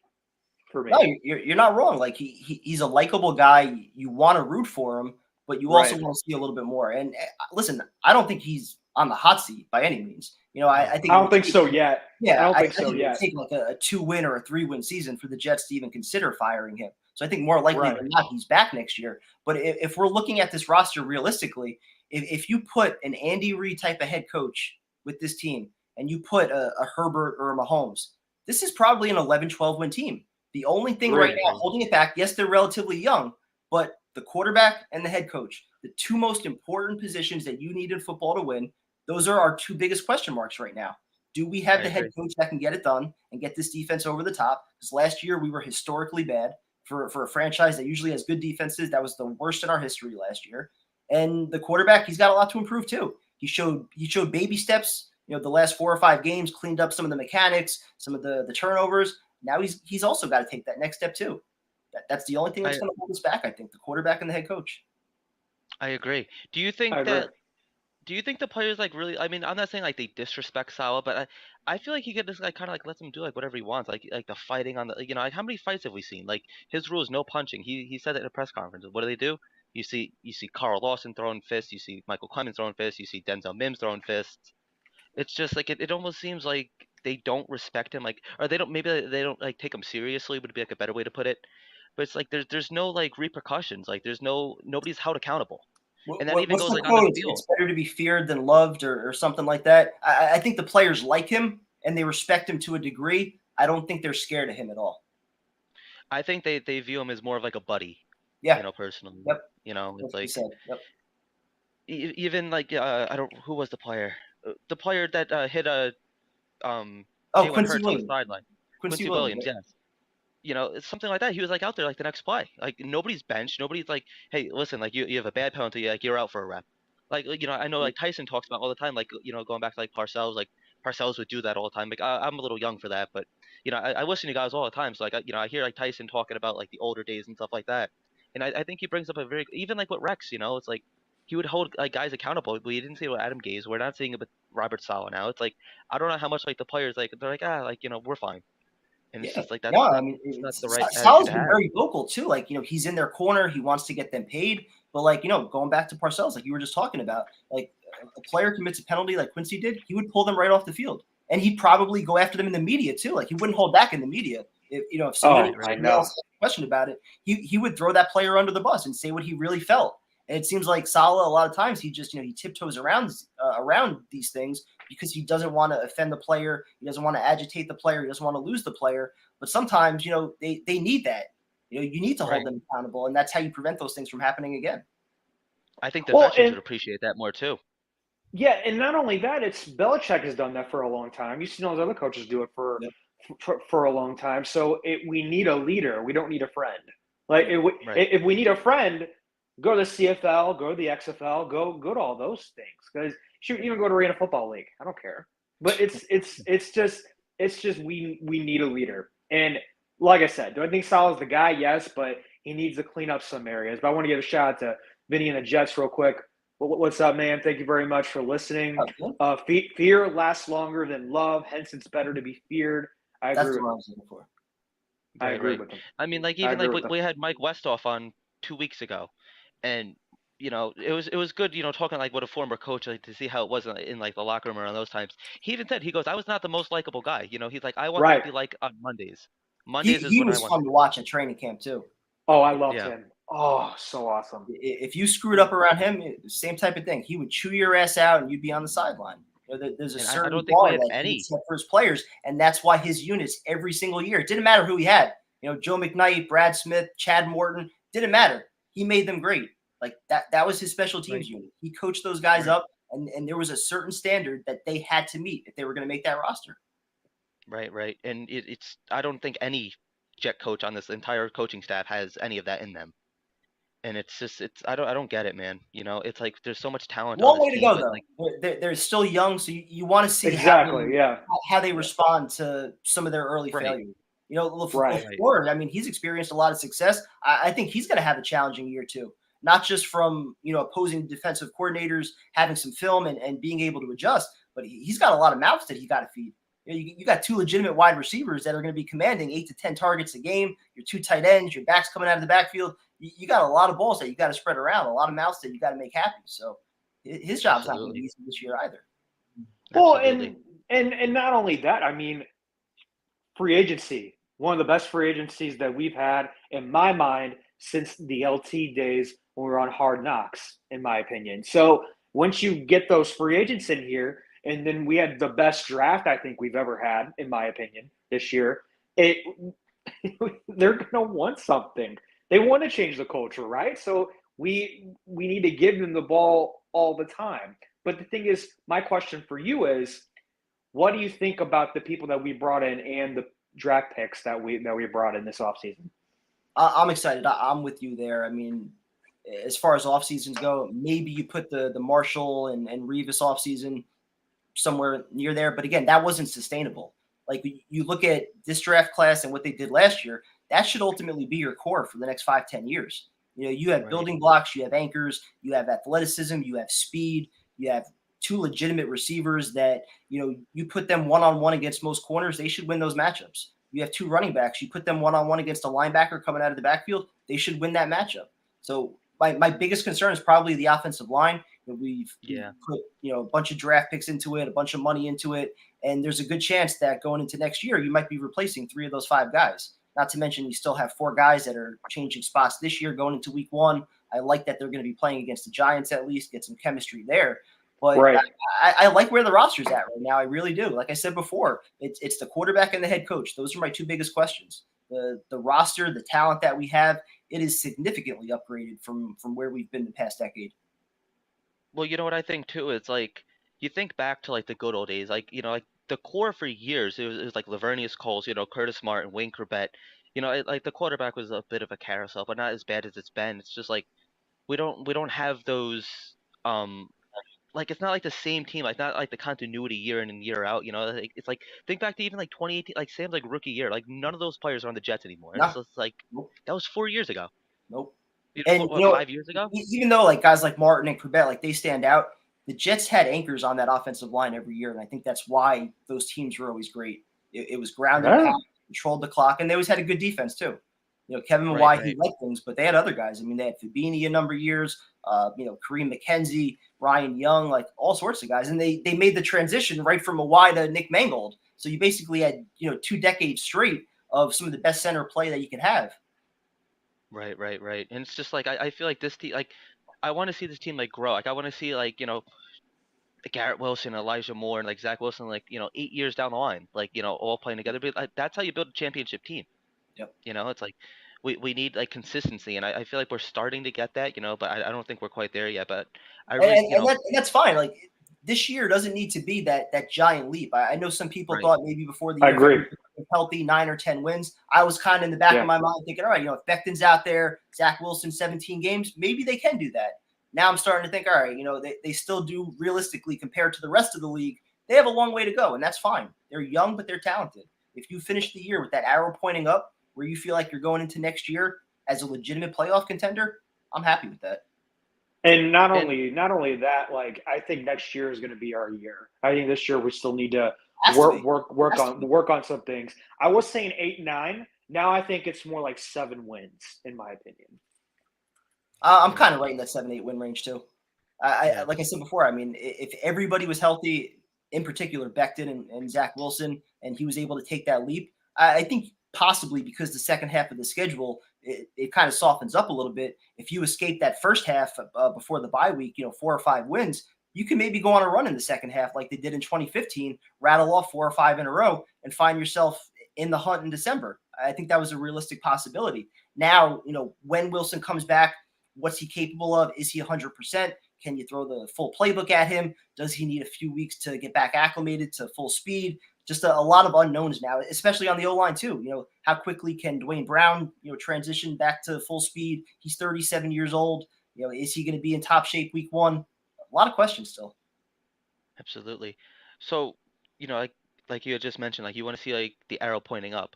For me, no, you're not wrong. Like he's a likable guy. You want to root for him, but you also want to see a little bit more. And listen, I don't think he's on the hot seat by any means. I think I don't think so yet. Yeah, I don't think so yet. It'd take like a 2-win or a 3-win season for the Jets to even consider firing him. So I think more likely than not, he's back next year. But if we're looking at this roster realistically, if you put an Andy Reid type of head coach with this team and you put a Herbert or a Mahomes, this is probably an 11-12 win team. The only thing right now holding it back, yes, they're relatively young, but the quarterback and the head coach, the two most important positions that you need in football to win, those are our two biggest question marks right now. Do we have the head coach that can get it done and get this defense over the top? Because last year we were historically bad for a franchise that usually has good defenses. That was the worst in our history last year. And the quarterback, he's got a lot to improve too. He showed baby steps. The last 4 or 5 games, cleaned up some of the mechanics, some of the turnovers. Now he's also got to take that next step too. That's the only thing that's going to hold us back, I think, the quarterback and the head coach. I agree. Do you think the players really? I mean, I'm not saying they disrespect Salah, but I feel like he could just kind of lets him do whatever he wants, like the fighting on the how many fights have we seen? Like his rule is no punching. He said it in a press conference. What do? You see Carl Lawson throwing fists. You see Michael Clemens throwing fists. You see Denzel Mims throwing fists. It's just it almost seems like they don't respect him, or they don't take him seriously would be a better way to put it. But it's there's no repercussions. There's nobody's held accountable. And that even goes on the field. It's better to be feared than loved or something like that. I think the players like him and they respect him to a degree. I don't think they're scared of him at all. I think they view him as more of a buddy. Yeah. Personally. Yep. It's Yep. Even I don't who was the player? The player that hit a Quincy Williams. On the sideline. Quincy Williams, yes. It's something like that. He was out there the next play. Nobody's benched. Nobody's hey, listen, you have a bad penalty, you're out for a rep. I know Tyson talks about all the time, going back to Parcells, Parcells would do that all the time. I'm a little young for that, but I listen to guys all the time. So I hear Tyson talking about the older days and stuff like that. And I think he brings up a very even with Rex, it's he would hold guys accountable. We didn't see it with Adam Gase. We're not seeing it with Robert Saleh now. It's I don't know how much the players they're we're fine. And it's just that's that's the right. Saleh's been very vocal too. He's in their corner. He wants to get them paid. But going back to Parcells, you were just talking about, a player commits a penalty like Quincy did, he would pull them right off the field, and he'd probably go after them in the media too. He wouldn't hold back in the media. If somebody else had a question about it, he would throw that player under the bus and say what he really felt. And it seems like Saleh, a lot of times, he just, he tiptoes around these things because he doesn't want to offend the player. He doesn't want to agitate the player. He doesn't want to lose the player. But sometimes, they need that. You need to hold Right. them accountable, and that's how you prevent those things from happening again. I think the Well, veterans and would appreciate that more too. yeah, and not only that, it's Belichick has done that for a long time. You've seen all those other coaches do it for Yep. for a long time. So we need a leader. We don't need a friend. Like Right. if we need a friend, go to the CFL, go to the XFL, go to all those things. Because shoot, even go to Arena Football League. I don't care. But it's just we need a leader. And like I said, do I think Salah's the guy? Yes, but he needs to clean up some areas. But I want to give a shout out to Vinny and the Jets real quick. What's up, man? Thank you very much for listening. Fear lasts longer than love, hence it's better to be feared. I That's agree the with one I him. was looking for. I Right, agree right. with him. I mean, like I even agree like with him. we had Mike Westhoff on 2 weeks ago, and it was good, talking like with a former coach, like to see how it was in like the locker room around those times. He even said, he goes, I was not the most likable guy. He's like, I want to Right. be like on Mondays. He Mondays is he when I was want to fun to be like. watch at training camp too. Oh, I loved Yeah. him. Oh, so awesome. If you screwed up around him, same type of thing. He would chew your ass out, and you'd be on the sideline. There's a And I certain don't think we bar had that he would any. set for his players, and that's why his units every single year. It didn't matter who he had. Joe McKnight, Brad Smith, Chad Morton. Didn't matter. He made them great. Like that. That was his special teams Right. unit. He coached those guys Right. up, and there was a certain standard that they had to meet if they were going to make that roster. Right. Right. And it's I don't think any Jet coach on this entire coaching staff has any of that in them. And it's just I don't get it, man. It's like there's so much talent on Long this way to team, go, but though. like. They're still young, so you want to see Exactly. Yeah. how they Yeah. respond to some of their early Right. failures. Right. Right. LaFleur, I mean, he's experienced a lot of success. I think he's going to have a challenging year too, not just from opposing defensive coordinators having some film and being able to adjust, but he's got a lot of mouths that he got to feed. You got two legitimate wide receivers that are going to be commanding 8 to 10 targets a game. Your two tight ends, your backs coming out of the backfield. You got a lot of balls that you got to spread around, a lot of mouths that you got to make happy. So his job's not going to be Absolutely. easy this year either. Well, Absolutely. and not only that, I mean, free agency, one of the best free agencies that we've had in my mind since the LT days when we were on Hard Knocks, in my opinion. So once you get those free agents in here, and then we had the best draft I think we've ever had, in my opinion, this year. It they're gonna want something. They want to change the culture, right? So we need to give them the ball all the time. But the thing is, my question for you is, what do you think about the people that we brought in and the draft picks that we brought in this offseason? I'm excited. I'm with you there. I mean, as far as off seasons go, maybe you put the Marshall and Revis off season somewhere near there. But again, that wasn't sustainable. Like you look at this draft class and what they did last year, that should ultimately be your core for the next 5, 10 years. You have Right. building blocks, you have anchors, you have athleticism, you have speed, you have two legitimate receivers that, you put them one-on-one against most corners, they should win those matchups. You have two running backs, you put them one-on-one against a linebacker coming out of the backfield, they should win that matchup. So my biggest concern is probably the offensive line. We've Yeah. put a bunch of draft picks into it, a bunch of money into it, and there's a good chance that going into next year you might be replacing 3 of those 5 guys. Not to mention you still have 4 guys that are changing spots this year going into week 1. I like that they're going to be playing against the Giants at least, get some chemistry there. But Right. I like where the roster's at right now. I really do. Like I said before, it's the quarterback and the head coach. Those are my 2 biggest questions. The roster, the talent that we have, it is significantly upgraded from where we've been the past decade. Well, you know what I think too? It's like you think back to like the good old days, like like the core for years. It was like Lavernius Coles, Curtis Martin, Wayne Corbett. Like the quarterback was a bit of a carousel, but not as bad as it's been. It's just like we don't have those. Um, like it's not like the same team, like not like the continuity year in and year out. Like, it's like think back to even like 2018, like Sam's like rookie year. Like none of those players are on the Jets anymore, and it's No, just like nope, that was 4 years ago. nope. And What 5 years ago? even though like guys like Martin and Corbett, like they stand out, the Jets had anchors on that offensive line every year, and I think that's why those teams were always great. It was ground and Yeah. pound, controlled the clock, and they always had a good defense too. Kevin Right, Mawai, he right. liked things, but they had other guys. I mean, they had Fabini a number of years, Kareem McKenzie, Ryan Young, like all sorts of guys, and they made the transition right from Mawai to Nick Mangold. So you basically had 2 decades straight of some of the best center play that you can have. Right, right, right. And it's just like I feel like this team, like I want to see this team like grow. Like I want to see like Garrett Wilson, Elijah Moore, and like Zach Wilson, like 8 years down the line, like all playing together. But like, that's how you build a championship team. Yep. It's like we need like consistency, and I feel like we're starting to get that, but I don't think we're quite there yet. But I and, really, and that's fine. Like this year doesn't need to be that giant leap. I know some people right, thought maybe before the I year, if agree. everybody was healthy, 9 or 10 wins. I was kind of in the back of Yeah. my mind thinking, all right, if Becton's out there, Zach Wilson, 17 games, maybe they can do that. Now I'm starting to think, all right, they still do realistically compared to the rest of the league. They have a long way to go, and that's fine. They're young, but they're talented. If you finish the year with that arrow pointing up, where you feel like you're going into next year as a legitimate playoff contender, I'm happy with that. And not and only that, like I think next year is going to be our year. I think this year we still need to Has to be. Has to be. work on some things. I was saying 8-9. Now I think it's more like 7 wins, in my opinion. I'm mm, kind of right in that 7-8 win range too. I yeah, like I said before. I mean, if everybody was healthy, in particular Becton and Zach Wilson, and he was able to take that leap, I think possibly because the second half of the schedule it kind of softens up a little bit. If you escape that first half before the bye week, 4 or 5 wins, you can maybe go on a run in the second half like they did in 2015, rattle off 4 or 5 in a row, and find yourself in the hunt in December. I think that was a realistic possibility. Now, when Wilson comes back, what's he capable of? Is he 100%? Can you throw the full playbook at him? Does he need a few weeks to get back acclimated to full speed? Just a lot of unknowns now, especially on the O-line too. How quickly can Dwayne Brown, transition back to full speed? He's 37 years old. Is he going to be in top shape week one? A lot of questions still. absolutely. So, like you had just mentioned, like you want to see like the arrow pointing up.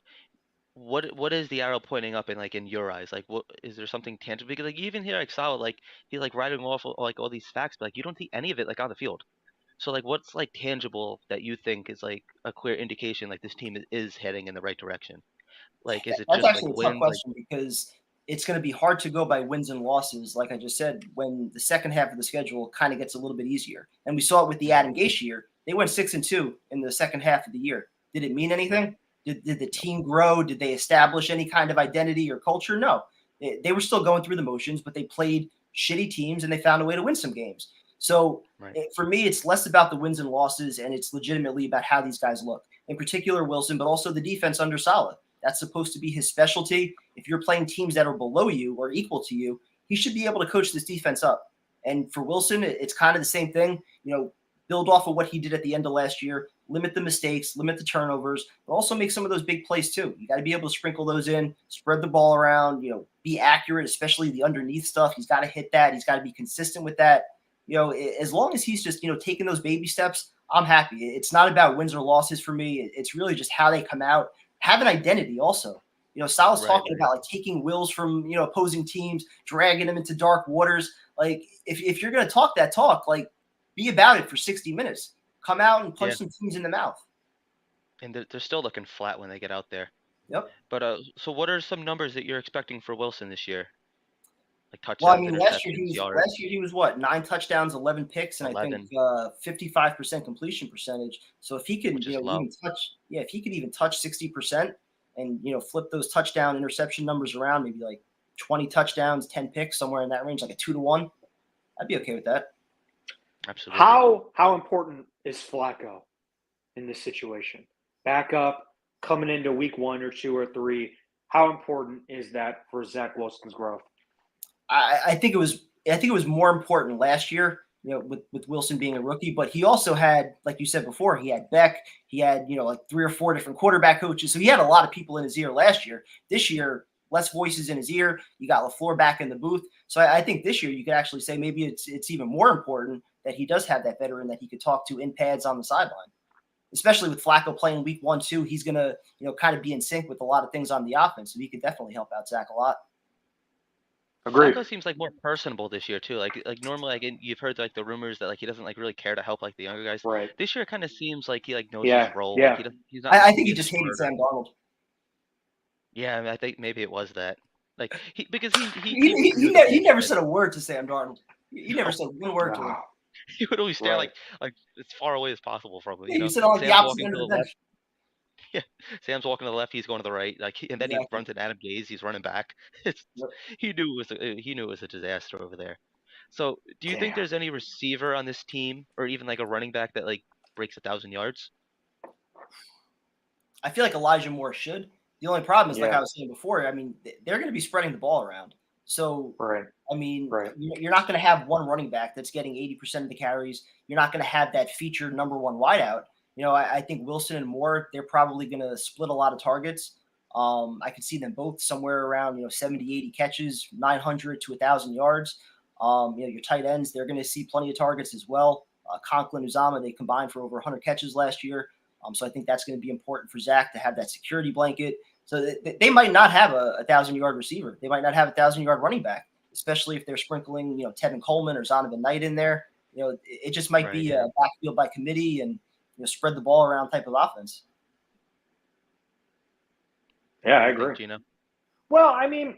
What is the arrow pointing up in like in your eyes? Like what is there something tangible? Because like you even hear like Salah like he's like writing off like all these facts, but like you don't see any of it like on the field. So like what's like tangible that you think is like a clear indication like this team is heading in the right direction? Like is it That's just like actually a tough wins? Like question because it's going to be hard to go by wins and losses. Like I just said, when the second half of the schedule kind of gets a little bit easier, and we saw it with the mhm, Adam Gase year. They went 6-2 in the second half of the year. Did it mean right, anything? Did the no, team grow? Did they establish any kind of identity or culture? No. They were still going through the motions, but they played shitty teams and they found a way to win some games. So right, for me, it's less about the wins and losses, and it's legitimately about how these guys look. In particular, Wilson, but also the defense under Salah. That's supposed to be his specialty. If you're playing teams that are below you or equal to you, he should be able to coach this defense up. And for Wilson, it's kind of the same thing. Build off of what he did at the end of last year, limit the mistakes, limit the turnovers, but also make some of those big plays too. You got to be able to sprinkle those in, spread the ball around, be accurate, especially the underneath stuff. He's got to hit that. He's got to be consistent with that. As long as he's just, taking those baby steps, I'm happy. It's not about wins or losses for me. It's really just how they come out, have an identity also. Salah's right, talking right. about like taking wills from, opposing teams, dragging them into dark waters. Like if you're going to talk that talk, like be about it for 60 minutes. Come out and punch Yeah, some teams in the mouth. and they're still looking flat when they get out there. Yep. But so what are some numbers that you're expecting for Wilson this year? Like Well, I touchdowns, mean, last year he interceptions, was yards, last year he was what 9 touchdowns, 11 picks, and I think 11, 55% completion percentage. So if he can, which is low. if he could even touch 60% and flip those touchdown interception numbers around, maybe like 20 touchdowns, 10 picks, somewhere in that range, like a 2-1, I'd be okay with that. Absolutely. How important is Flacco in this situation? Backup coming into week 1 or 2 or 3. How important is that for Zach Wilson's growth? I think it was more important last year, with Wilson being a rookie, but he also had, like you said before, he had Beck, he had, like 3 or 4 different quarterback coaches. So he had a lot of people in his ear last year. This year, less voices in his ear. You got LaFleur back in the booth. So I think this year you could actually say maybe it's even more important that he does have that veteran that he could talk to in pads on the sideline. Especially with Flacco playing week 1, 2, he's gonna, kind of be in sync with a lot of things on the offense. So he could definitely help out Zach a lot. Agreed. Flacco seems like more personable this year too. Like normally, like you've heard like the rumors that like he doesn't like really care to help like the younger guys. Right. This year, it kind of seems like he like knows his Yeah. role. Like Yeah. he doesn't. He's not I looking to think be he a just hated starter. Sam Darnold. Yeah, I mean, I think maybe it was that. Like because he He, even he, he, knew the ne- he game never plan. said a word to Sam Darnold. He never No, said one word to him. No. he would always stand Right. like as far away as possible from him. Yeah, he was sitting on like the Sam's opposite walking end to of the the left. bench. Yeah, Sam's walking to the left. He's going to the right. And then he Exactly. runs at Adam Gaze. He's running back. It's Yep. he knew it was a disaster over there. So, do you think Damn. there's any receiver on this team, or even like a running back that like breaks 1,000 yards? I feel like Elijah Moore should. The only problem is, like Yeah. I was saying before, I mean, they're going to be spreading the ball around. So, Right. I mean, Right. you're not going to have one running back that's getting 80% of the carries. You're not going to have that featured number one wideout. I think Wilson and Moore, they're probably going to split a lot of targets. I could see them both somewhere around, 70, 80 catches, 900 to 1,000 yards. Your tight ends, they're going to see plenty of targets as well. Conklin, Uzama, they combined for over 100 catches last year. So I think that's going to be important for Zach to have that security blanket. So they might not have a 1,000-yard receiver. They might not have a 1,000-yard running back, especially if they're sprinkling, Tevin Coleman or Zonovan Knight in there. It just might be a backfield by committee and spread the ball around type of offense. Yeah, I agree. Gino? Well, I mean,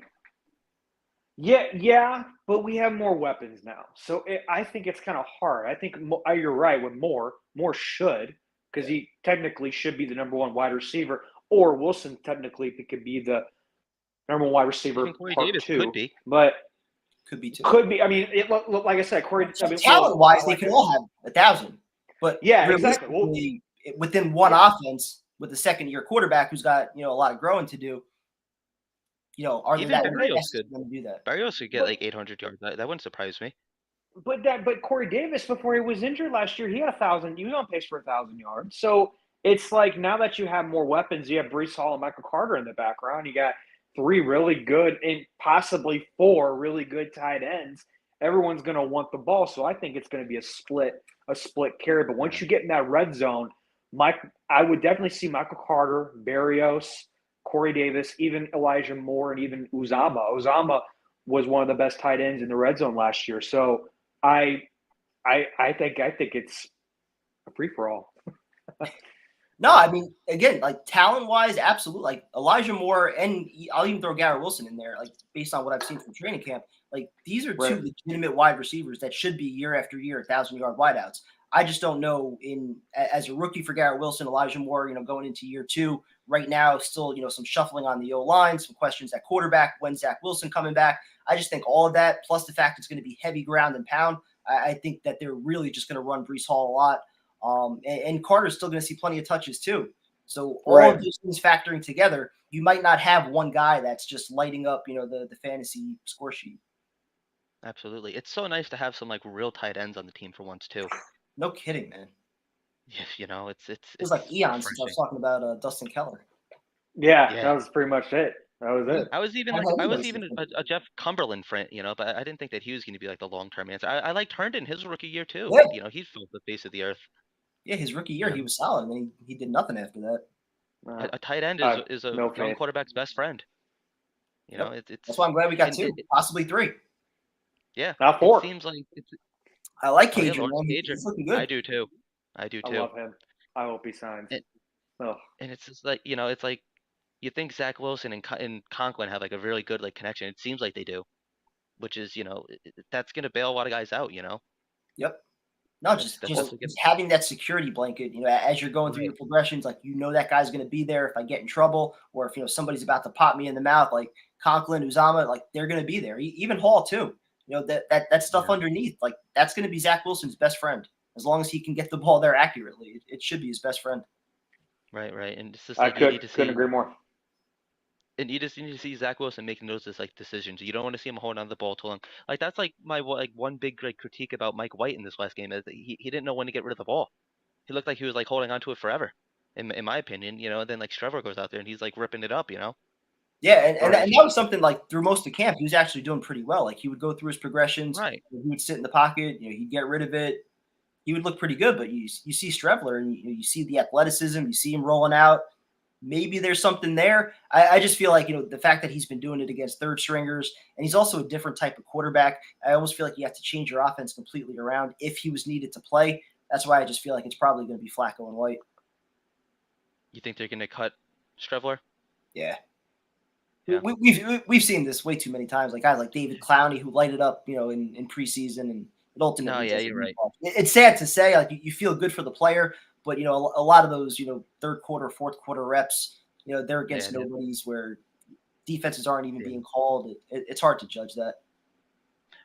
yeah, but we have more weapons now, so I think it's kind of hard. I think you're right with Moore. Moore should, because he technically should be the number one wide receiver, or Wilson technically could be the number one wide receiver Even Corey part Davis two, could be. but Could be too. could be. I mean, like I said, Corey. I mean, talent-wise, they could all have 1,000, but yeah, exactly. Well, within one offense with a second-year quarterback who's got a lot of growing to do. Are they Even that Barrios could going to do that? Barrios could get like 800 yards. That wouldn't surprise me. But Corey Davis, before he was injured last year, he had 1,000. He was on pace for 1,000 yards. So it's like now that you have more weapons, you have Brees Hall and Michael Carter in the background. You got 3 really good and possibly 4 really good tight ends. Everyone's going to want the ball, so I think it's going to be a split carry. But once you get in that red zone, I would definitely see Michael Carter, Barrios, Corey Davis, even Elijah Moore, and even Uzama. Uzama was one of the best tight ends in the red zone last year. So I think it's a free for all. No, I mean, again, like talent-wise, absolutely. Like Elijah Moore, and I'll even throw Garrett Wilson in there, like based on what I've seen from training camp. Like these are two legitimate wide receivers that should be year after year 1,000-yard wideouts. I just don't know as a rookie for Garrett Wilson, Elijah Moore, going into year 2 right now, still, some shuffling on the O-line, some questions at quarterback, when Zach Wilson coming back. I just think all of that, plus the fact it's going to be heavy ground and pound, I think that they're really just going to run Brees Hall a lot. And Carter's still going to see plenty of touches too. So all of those things factoring together, you might not have one guy that's just lighting up, the fantasy score sheet. Absolutely. It's so nice to have some like real tight ends on the team for once too. No kidding, man. Yeah, It was like eons since I was talking about Dustin Keller. Yeah, that was pretty much it. That was it. I was even a Jeff Cumberland friend, but I didn't think that he was going to be like the long-term answer. I liked Herndon his rookie year too. Yeah. He filled the face of the earth. Yeah, his rookie year, he was solid, and then he did nothing after that. A tight end is a young quarterback's best friend. That's why I'm glad we got 2, possibly 3. Yeah, not 4. It seems like I like Cager. He's looking good. I do too. I love him. I hope he signs. And it's just like it's like you think Zach Wilson and Conklin have like a really good like connection. It seems like they do, which is that's gonna bail a lot of guys out. Yep. No, just having that security blanket, as you're going through your progressions, like, that guy's going to be there if I get in trouble, or if, somebody's about to pop me in the mouth, like Conklin, Uzama, like they're going to be there. Even Hall too, that stuff underneath, like that's going to be Zach Wilson's best friend. As long as he can get the ball there accurately, it should be his best friend. Right. And it's just like couldn't agree more. And you just need to see Zach Wilson making those decisions. You don't want to see him holding on to the ball too long. Like that's like my one big critique about Mike White in this last game is that he didn't know when to get rid of the ball. He looked like he was like holding on to it forever, in my opinion. And then like Trevor goes out there and he's like ripping it up. Yeah, and that was something like through most of camp he was actually doing pretty well. Like he would go through his progressions. Right. He would sit in the pocket. He'd get rid of it. He would look pretty good. But you see Strevler and you see the athleticism. You see him rolling out. Maybe there's something there. I just feel like, the fact that he's been doing it against third stringers, and he's also a different type of quarterback. I almost feel like you have to change your offense completely around if he was needed to play. That's why I just feel like it's probably going to be Flacco and White. You think they're going to cut Strevler? Yeah. We've seen this way too many times. Like guys like David Clowney who lighted up, in preseason, and it ultimately. No, yeah, you're right. It's sad to say, like you feel good for the player. But, a lot of those, third quarter, fourth quarter reps, they're against nobodies where defenses aren't even being called. It's hard to judge that.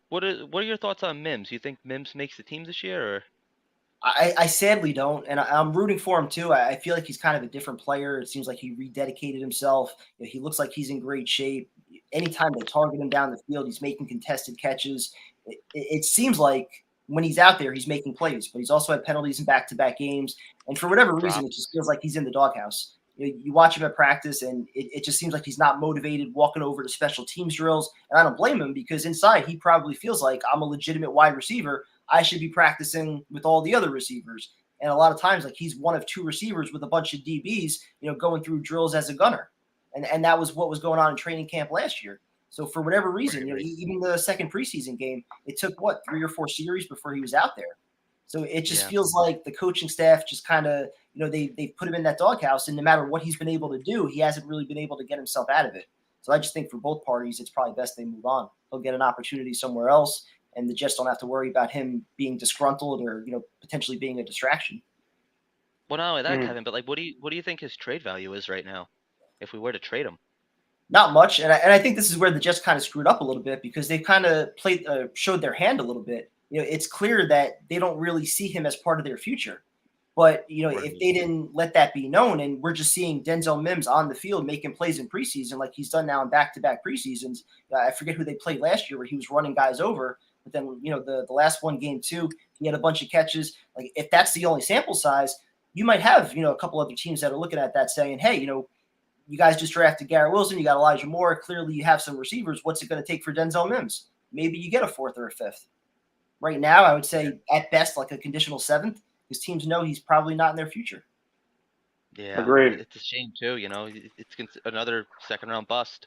What are your thoughts on Mims? You think Mims makes the team this year? Or? I sadly don't, and I'm rooting for him too. I feel like he's kind of a different player. It seems like he rededicated himself. He looks like he's in great shape. Anytime they target him down the field, he's making contested catches. It seems like when he's out there, he's making plays, but he's also had penalties in back-to-back games. And for whatever reason, it just Drops. feels like he's in the doghouse. You watch him at practice, and it just seems like he's not motivated walking over to special teams drills. And I don't blame him because inside he probably feels like I'm a legitimate wide receiver. I should be practicing with all the other receivers. And a lot of times, like he's one of two receivers with a bunch of DBs, going through drills as a gunner. And that was what was going on in training camp last year. So for whatever reason, Right. even the second preseason game, it took 3 or 4 series before he was out there. So it just Yeah. feels like the coaching staff just kind of, they put him in that doghouse, and no matter what he's been able to do, he hasn't really been able to get himself out of it. So I just think for both parties, it's probably best they move on. He'll get an opportunity somewhere else, and the Jets don't have to worry about him being disgruntled or potentially being a distraction. Well, not only that, Hmm. Kevin, but like, what do you think his trade value is right now, if we were to trade him? Not much, and I think this is where the Jets kind of screwed up a little bit because they kind of showed their hand a little bit. It's clear that they don't really see him as part of their future. But Right. if they didn't let that be known, and we're just seeing Denzel Mims on the field making plays in preseason like he's done now in back-to-back preseasons. I forget who they played last year where he was running guys over, but then the last one game too, he had a bunch of catches. Like if that's the only sample size, you might have a couple other teams that are looking at that saying, hey, you guys just drafted Garrett Wilson, you got Elijah Moore. Clearly, you have some receivers. What's it going to take for Denzel Mims? Maybe you get a 4th or a 5th. Right now, I would say at best like a conditional 7th, because teams know he's probably not in their future. Yeah. Agreed. It's a shame too. It's another second round bust.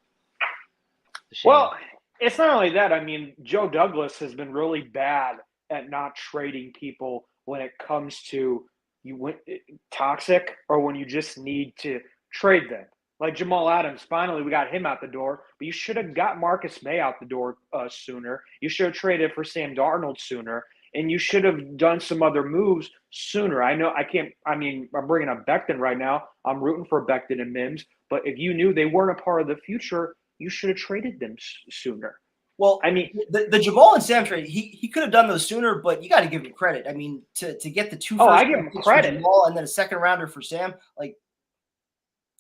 It's a shame. Well, it's not only that. I mean, Joe Douglas has been really bad at not trading people when it comes to toxic or when you just need to trade them. Like Jamal Adams, finally we got him out the door, but you should have got Marcus May out the door sooner. You should have traded for Sam Darnold sooner, and you should have done some other moves sooner. I know I can't. I mean, I'm bringing up Becton right now. I'm rooting for Becton and Mims, but if you knew they weren't a part of the future, you should have traded them sooner. Well, I mean, the Jamal and Sam trade, he could have done those sooner, but you got to give him credit. I mean, to get the 2 I first give him picks for credit. Jamal and then a second rounder for Sam, like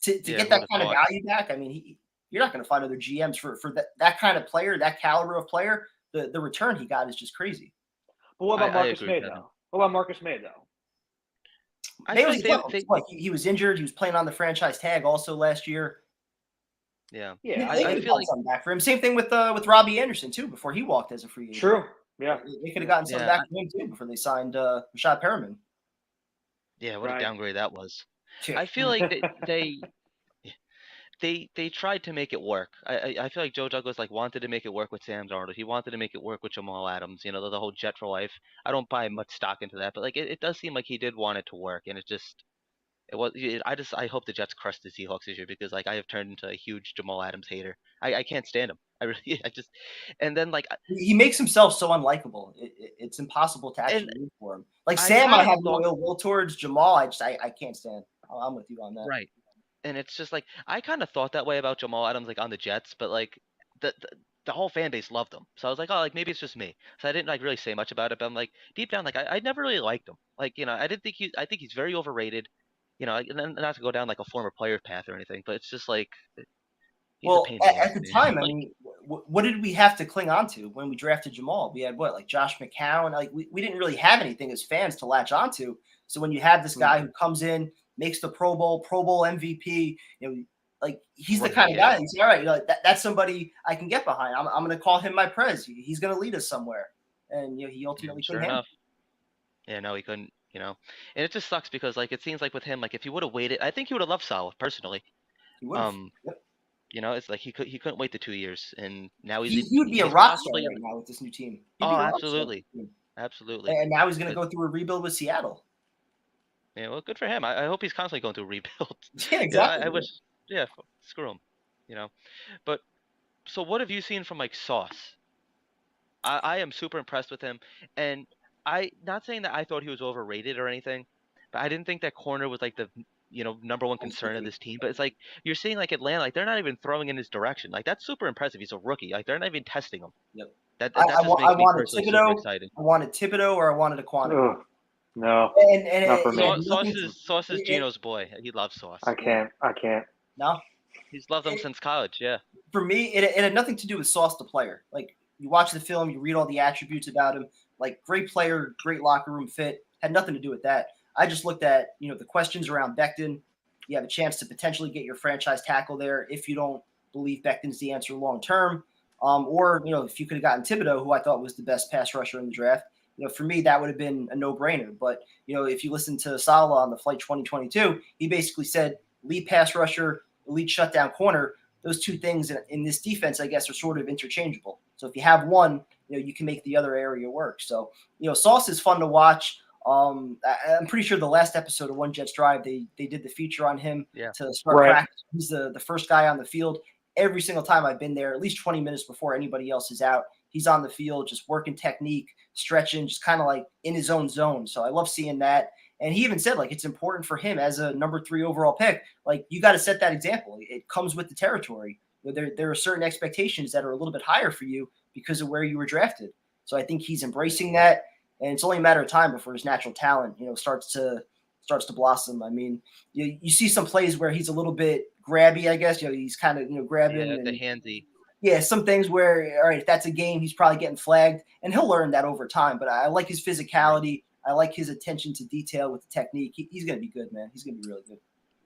to Yeah, get who that would've kind of thought? value back. I mean, you're not going to find other GMs for that kind of player, that caliber of player. The return he got is just crazy. But what about I Marcus agree, May Kevin. though? What about Marcus May though? I May feel was like he was injured. He was playing on the franchise tag also last year. yeah. Yeah, They I could have feel gotten like something back for him. Same thing with Robbie Anderson too. Before he walked as a free agent, true. Yeah, they could have gotten something yeah, back from him too before they signed Rashad Perriman. yeah. What a right. downgrade that was. Yeah. I feel like they tried to make it work. I feel like Joe Douglas like wanted to make it work with Sam Darnold. He wanted to make it work with Jamal Adams. The whole Jet for life. I don't buy much stock into that, but like it does seem like he did want it to work, and it was. I hope the Jets crush the Seahawks this year because like I have turned into a huge Jamal Adams hater. I can't stand him. I really I just and then like He makes himself so unlikable. It's impossible to and actually root for him. Like I Sam, kind I of have no thought ill will towards. Jamal, I can't stand. I'm with you on that. right. And it's just like I kind of thought that way about Jamal Adams, like on the Jets, but like the whole fan base loved him. So I was like, oh, like maybe it's just me. So I didn't like really say much about it. But I'm like deep down, like I never really liked him. Like I didn't think I think he's very overrated. And then not to go down like a former player path or anything, but it's just like he's a Well, pain in the ass, at the man. time, I Like mean, what did we have to cling on to when we drafted Jamal? We had like Josh McCown. Like we didn't really have anything as fans to latch onto. So when you have this guy who comes in, makes the Pro Bowl MVP, like he's the right, kind of yeah, guy. You say, all right, that's somebody I can get behind. I'm going to call him my prez. He's going to lead us somewhere. And he ultimately sure couldn't handle enough, yeah, no, he couldn't. And it just sucks because like it seems like with him, like if he would have waited, I think he would have loved Saleh personally. it. He would have. Um, it's like he couldn't wait the 2 years, and now He would be a he's rock star possibly right now with this new team. He'd oh be a rock star. absolutely. And now he's going to But go through a rebuild with Seattle. yeah, well, good for him. I hope he's constantly going through rebuild. Yeah, Yeah, exactly. I wish. Yeah, screw him. You know, but so what have you seen from like Sauce? I am super impressed with him, and I not saying that I thought he was overrated or anything, but I didn't think that corner was like the number one concern of this team. But it's like you're seeing like Atlanta, like they're not even throwing in his direction. Like that's super impressive. He's a rookie. Like they're not even testing him. Yep. That I, that I, just wa- I makes me wanted personally super Thibodeau. excited. I wanted Thibodeau or I wanted Aquanu. Ugh. No, and not for it me. had nothing to Sauce is it, Gino's boy. He loves Sauce. I can't. I can't. no. He's loved him It, since college. Yeah. for me, it had nothing to do with Sauce the player. Like you watch the film, you read all the attributes about him. Like great player, great locker room fit. Had nothing to do with that. I just looked at the questions around Becton. You have a chance to potentially get your franchise tackle there if you don't believe Becton's the answer long term. Or if you could have gotten Thibodeau, who I thought was the best pass rusher in the draft. For me, that would have been a no-brainer. But if you listen to Saleh on the Flight 2022, he basically said lead pass rusher, elite shutdown corner. Those two things in this defense, I guess, are sort of interchangeable. So if you have one, you can make the other area work. So Sauce is fun to watch. I'm pretty sure the last episode of One Jets Drive, they did the feature on him Yeah. to start Right. practice. He's the first guy on the field. Every single time I've been there, at least 20 minutes before anybody else is out, he's on the field, just working technique, stretching, just kind of like in his own zone. So I love seeing that. And he even said, like, it's important for him as a number 3 overall pick. Like, you got to set that example. It comes with the territory. There are certain expectations that are a little bit higher for you because of where you were drafted. So I think he's embracing that, and it's only a matter of time before his natural talent, starts to blossom. I mean, you see some plays where he's a little bit grabby, I guess. He's kind of grabbing Yeah, and the handsy. yeah, some things where, all right, if that's a game, he's probably getting flagged, and he'll learn that over time. But I like his physicality. I like his attention to detail with the technique. He's going to be good, man. He's going to be really good.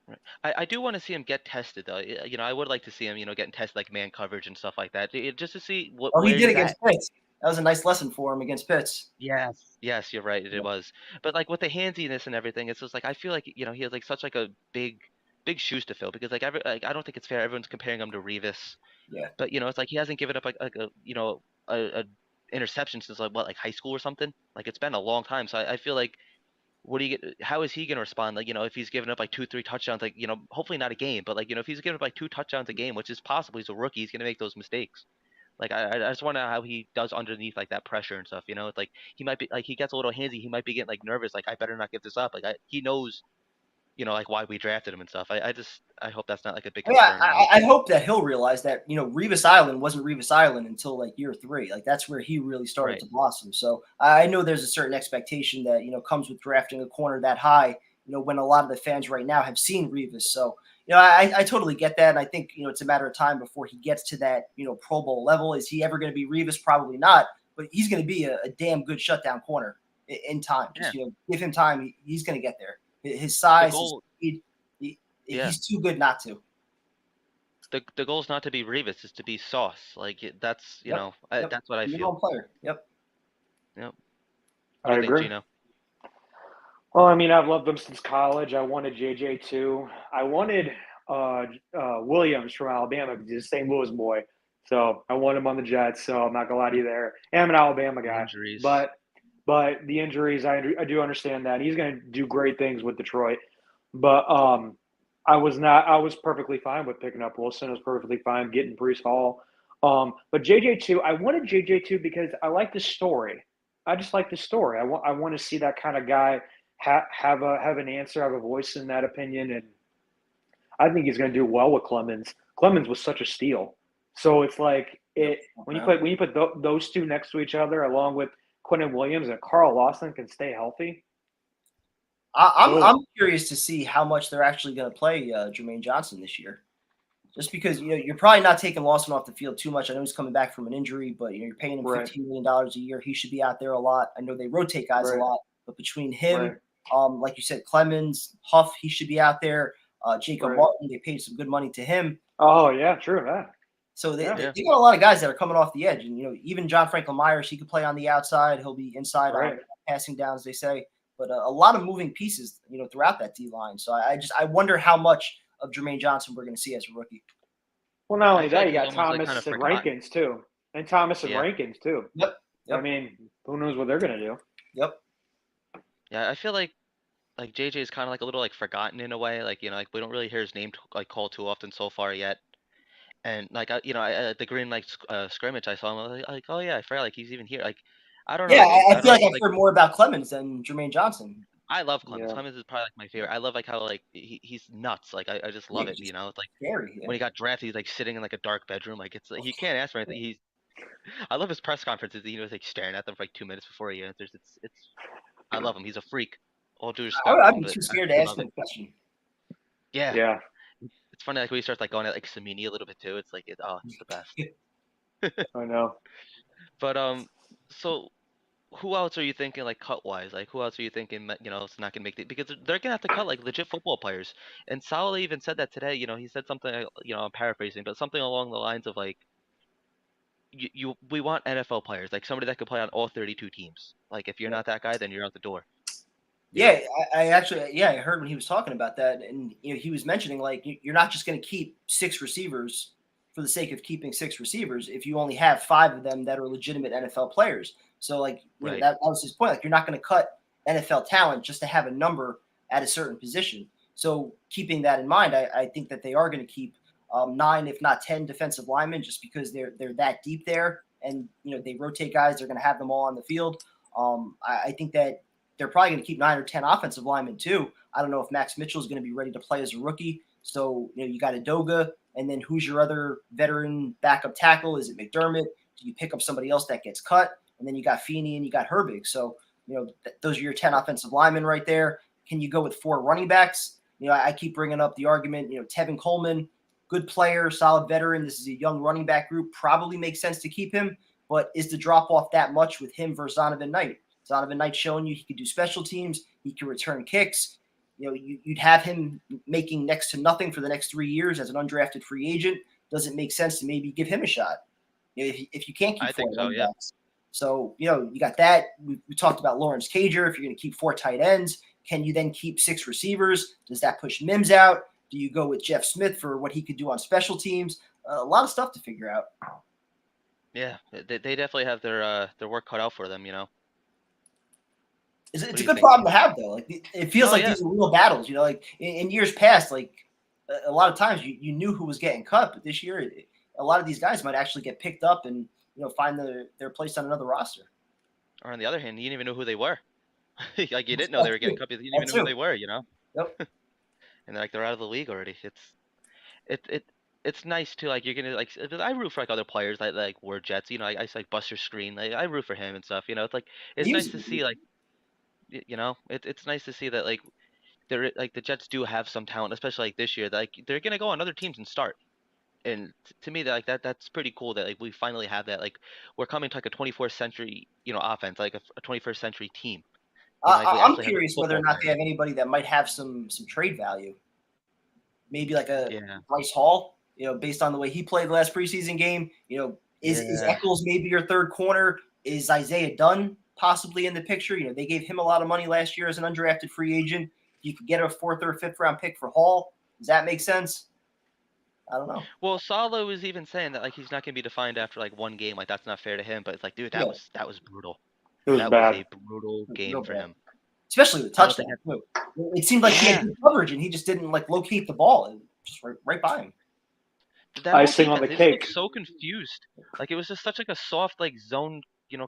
Right. I do want to see him get tested though. I would like to see him, getting tested like man coverage and stuff like that, just to see Oh, he where did he's against at. Pitts. That was a nice lesson for him against Pitts. Yes, you're right. It was, but like with the handsiness and everything, it's just like I feel like he has like such like a big shoes to fill because like I don't think it's fair. Everyone's comparing him to Revis, Yeah. but it's like he hasn't given up like a a interception since like what, like high school or something. Like it's been a long time, so I feel like what do you get? How is he going to respond? Like, if he's giving up like 2, 3 touchdowns, like, hopefully not a game, but like, if he's giving up like 2 touchdowns a game, which is possible, he's a rookie, he's going to make those mistakes. Like, I just wonder how he does underneath like that pressure and stuff. It's like he might be like he gets a little handsy, he might be getting like nervous, like I better not give this up. Like, he knows, like why we drafted him and stuff. I hope that's not like a big Yeah, concern. I hope that he'll realize that Revis Island wasn't Revis Island until like year 3. Like that's where he really started Right. to blossom. So I know there's a certain expectation that comes with drafting a corner that high. When a lot of the fans right now have seen Revis. So I totally get that, and I think it's a matter of time before he gets to that Pro Bowl level. Is he ever going to be Revis? Probably not, but he's going to be a damn good shutdown corner in time. Just give him time. He's going to get there. His size, his speed. He's too good not to. The goal is not to be Revis, is to be Sauce. Like that's Yep. that's what I Your feel. own player. Yep. What I do you think, agree. Gino? Well, I mean, I've loved them since college. I wanted JJ too. I wanted Williams from Alabama because he's a St. Louis boy. So I want him on the Jets. So I'm not gonna lie to you there. And I'm an Alabama guy, Injuries. but the injuries, I do understand that he's gonna do great things with Detroit. But I was perfectly fine with picking up Wilson. I was perfectly fine getting Brees Hall. But JJ too. I wanted JJ too because I like the story. I just like the story. I want to see that kind of guy have an answer, have a voice in that opinion, and I think he's going to do well with Clemens. Clemens was such a steal, so it's like when you put those two next to each other, along with Quentin Williams and Carl Lawson can stay healthy. I'm curious to see how much they're actually going to play Jermaine Johnson this year. Just because you're probably not taking Lawson off the field too much. I know he's coming back from an injury, but you're paying him $15 million a year. He should be out there a lot. I know they rotate guys a lot, but between him, like you said, Clemens, Huff, he should be out there. Jacob Martin, they paid some good money to him. Oh yeah, true that. So they got a lot of guys that are coming off the edge, and even John Franklin Myers, he could play on the outside. He'll be inside on passing downs, they say. But a lot of moving pieces, throughout that D line. So I wonder how much of Jermaine Johnson we're going to see as a rookie. Well, not only that, you got Thomas and Rankins too, and Rankins too. Yep. I mean, who knows what they're going to do? Yep. Yeah, I feel like JJ is kind of like a little like forgotten in a way. Like like we don't really hear his name like called too often so far yet. And like the green like scrimmage, I saw him. I was like, oh yeah, I forgot like he's even here. Like I don't know. Yeah, I feel like I've heard more about Clemens than Jermaine Johnson. I love Clemens. Clemens is probably like my favorite. I love like how like he's nuts. Like I just love it. It's like scary. When he got drafted, he's like sitting in like a dark bedroom. Like it's like he can't ask for anything. I love his press conferences. He's like staring at them for like 2 minutes before he answers. I love him. He's a freak. All due respect to I'd him, be but too I scared to really ask love him it. a question. Yeah, Yeah. it's funny like when he starts like going at like Samini a little bit too. It's like it's the best. I know. But so who else are you thinking like cut wise? Like who else are you thinking it's not gonna make the because they're gonna have to cut like legit football players. And Salah even said that today. He said something I'm paraphrasing, but something along the lines of like we want NFL players, like somebody that could play on all 32 teams. Like if you're Yeah. not that guy, then you're out the door. You know? Yeah, I actually, I heard when he was talking about that, and he was mentioning like you're not just going to keep 6 receivers for the sake of keeping 6 receivers if you only have 5 of them that are legitimate NFL players. So like Right. that was his point. Like you're not going to cut NFL talent just to have a number at a certain position. So keeping that in mind, I think that they are going to keep 9, if not 10, defensive linemen just because they're that deep there, and they rotate guys. They're going to have them all on the field. I think that they're probably going to keep 9 or 10 offensive linemen too. I don't know if Max Mitchell is going to be ready to play as a rookie. So you got Adoga, and then who's your other veteran backup tackle? Is it McDermott? Do you pick up somebody else that gets cut? And then you got Feeney and you got Herbig. So those are your 10 offensive linemen right there. Can you go with 4 running backs? I keep bringing up the argument. Tevin Coleman, good player, solid veteran. This is a young running back group. Probably makes sense to keep him. But is the drop off that much with him versus Zonovan Knight? Zonovan Knight showing you he could do special teams. He can return kicks. You'd have him making next to nothing for the next 3 years as an undrafted free agent. Does it make sense to maybe give him a shot? If you can't keep I 4 think so. running Yeah. backs. So, you got that. We talked about Lawrence Cager. If you're going to keep 4 tight ends, can you then keep 6 receivers? Does that push Mims out? Do you go with Jeff Smith for what he could do on special teams? A lot of stuff to figure out. Yeah. They definitely have their work cut out for them. It's What a do you good think? problem to have, though. Like it feels No. like Yeah. these are real battles. Like in years past, like a lot of times you knew who was getting cut, but this year a lot of these guys might actually get picked up and find their place on another roster. Or on the other hand, you didn't even know who they were. Like you didn't know they That were getting too. cut because you didn't That even know who too. they were. Yep. And like they're out of the league already. It's nice too. Like you're gonna like I root for like other players like Word Jets. I like Buster Screen. Like I root for him and stuff. It's like it's He was nice to see like it's nice to see that like they're like the Jets do have some talent, especially like this year. That, like they're gonna go on other teams and start. And to me, that's pretty cool that like we finally have that. Like we're coming to like a 21st century offense, like a 21st century team. Like we I'm actually have curious whether or football not they players. have anybody that might have some trade value. Maybe like a Yeah, Bryce Hall. Based on the way he played the last preseason game. Is yeah. Eccles maybe your third corner? Is Isaiah Dunn possibly in the picture? They gave him a lot of money last year as an undrafted free agent. You could get a 4th or 5th round pick for Hall. Does that make sense? I don't know. Well, Salo was even saying that like he's not gonna be defined after like one game. Like that's not fair to him. But it's like, dude, that Yeah, was brutal. It was That was bad. a brutal game real for bad. him. Especially the I don't think touchdown too. It seemed like he had Yeah, good coverage and he just didn't like locate the ball. It was just right by him. that whole Icing on defense, the they just looked cake. so confused. Like it was just such like a soft like zone,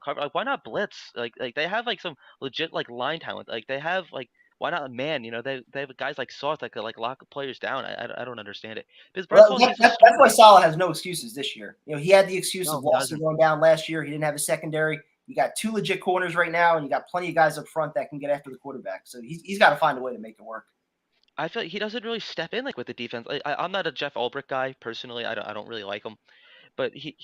cover. Like why not blitz? Like they have like some legit like line talent. Like they have like why not a man? They have guys like soft that could like lock players down. I don't understand it. Because Bryce Well, Hall, he's a that's why starter. Salah has no excuses this year. He had the excuse No, of he Lawson doesn't. going down last year. He didn't have a secondary. You got 2 legit corners right now, and you got plenty of guys up front that can get after the quarterback. So he's got to find a way to make it work. I feel like he doesn't really step in like with the defense. I'm not a Jeff Ulbrich guy personally. I don't really like him, but he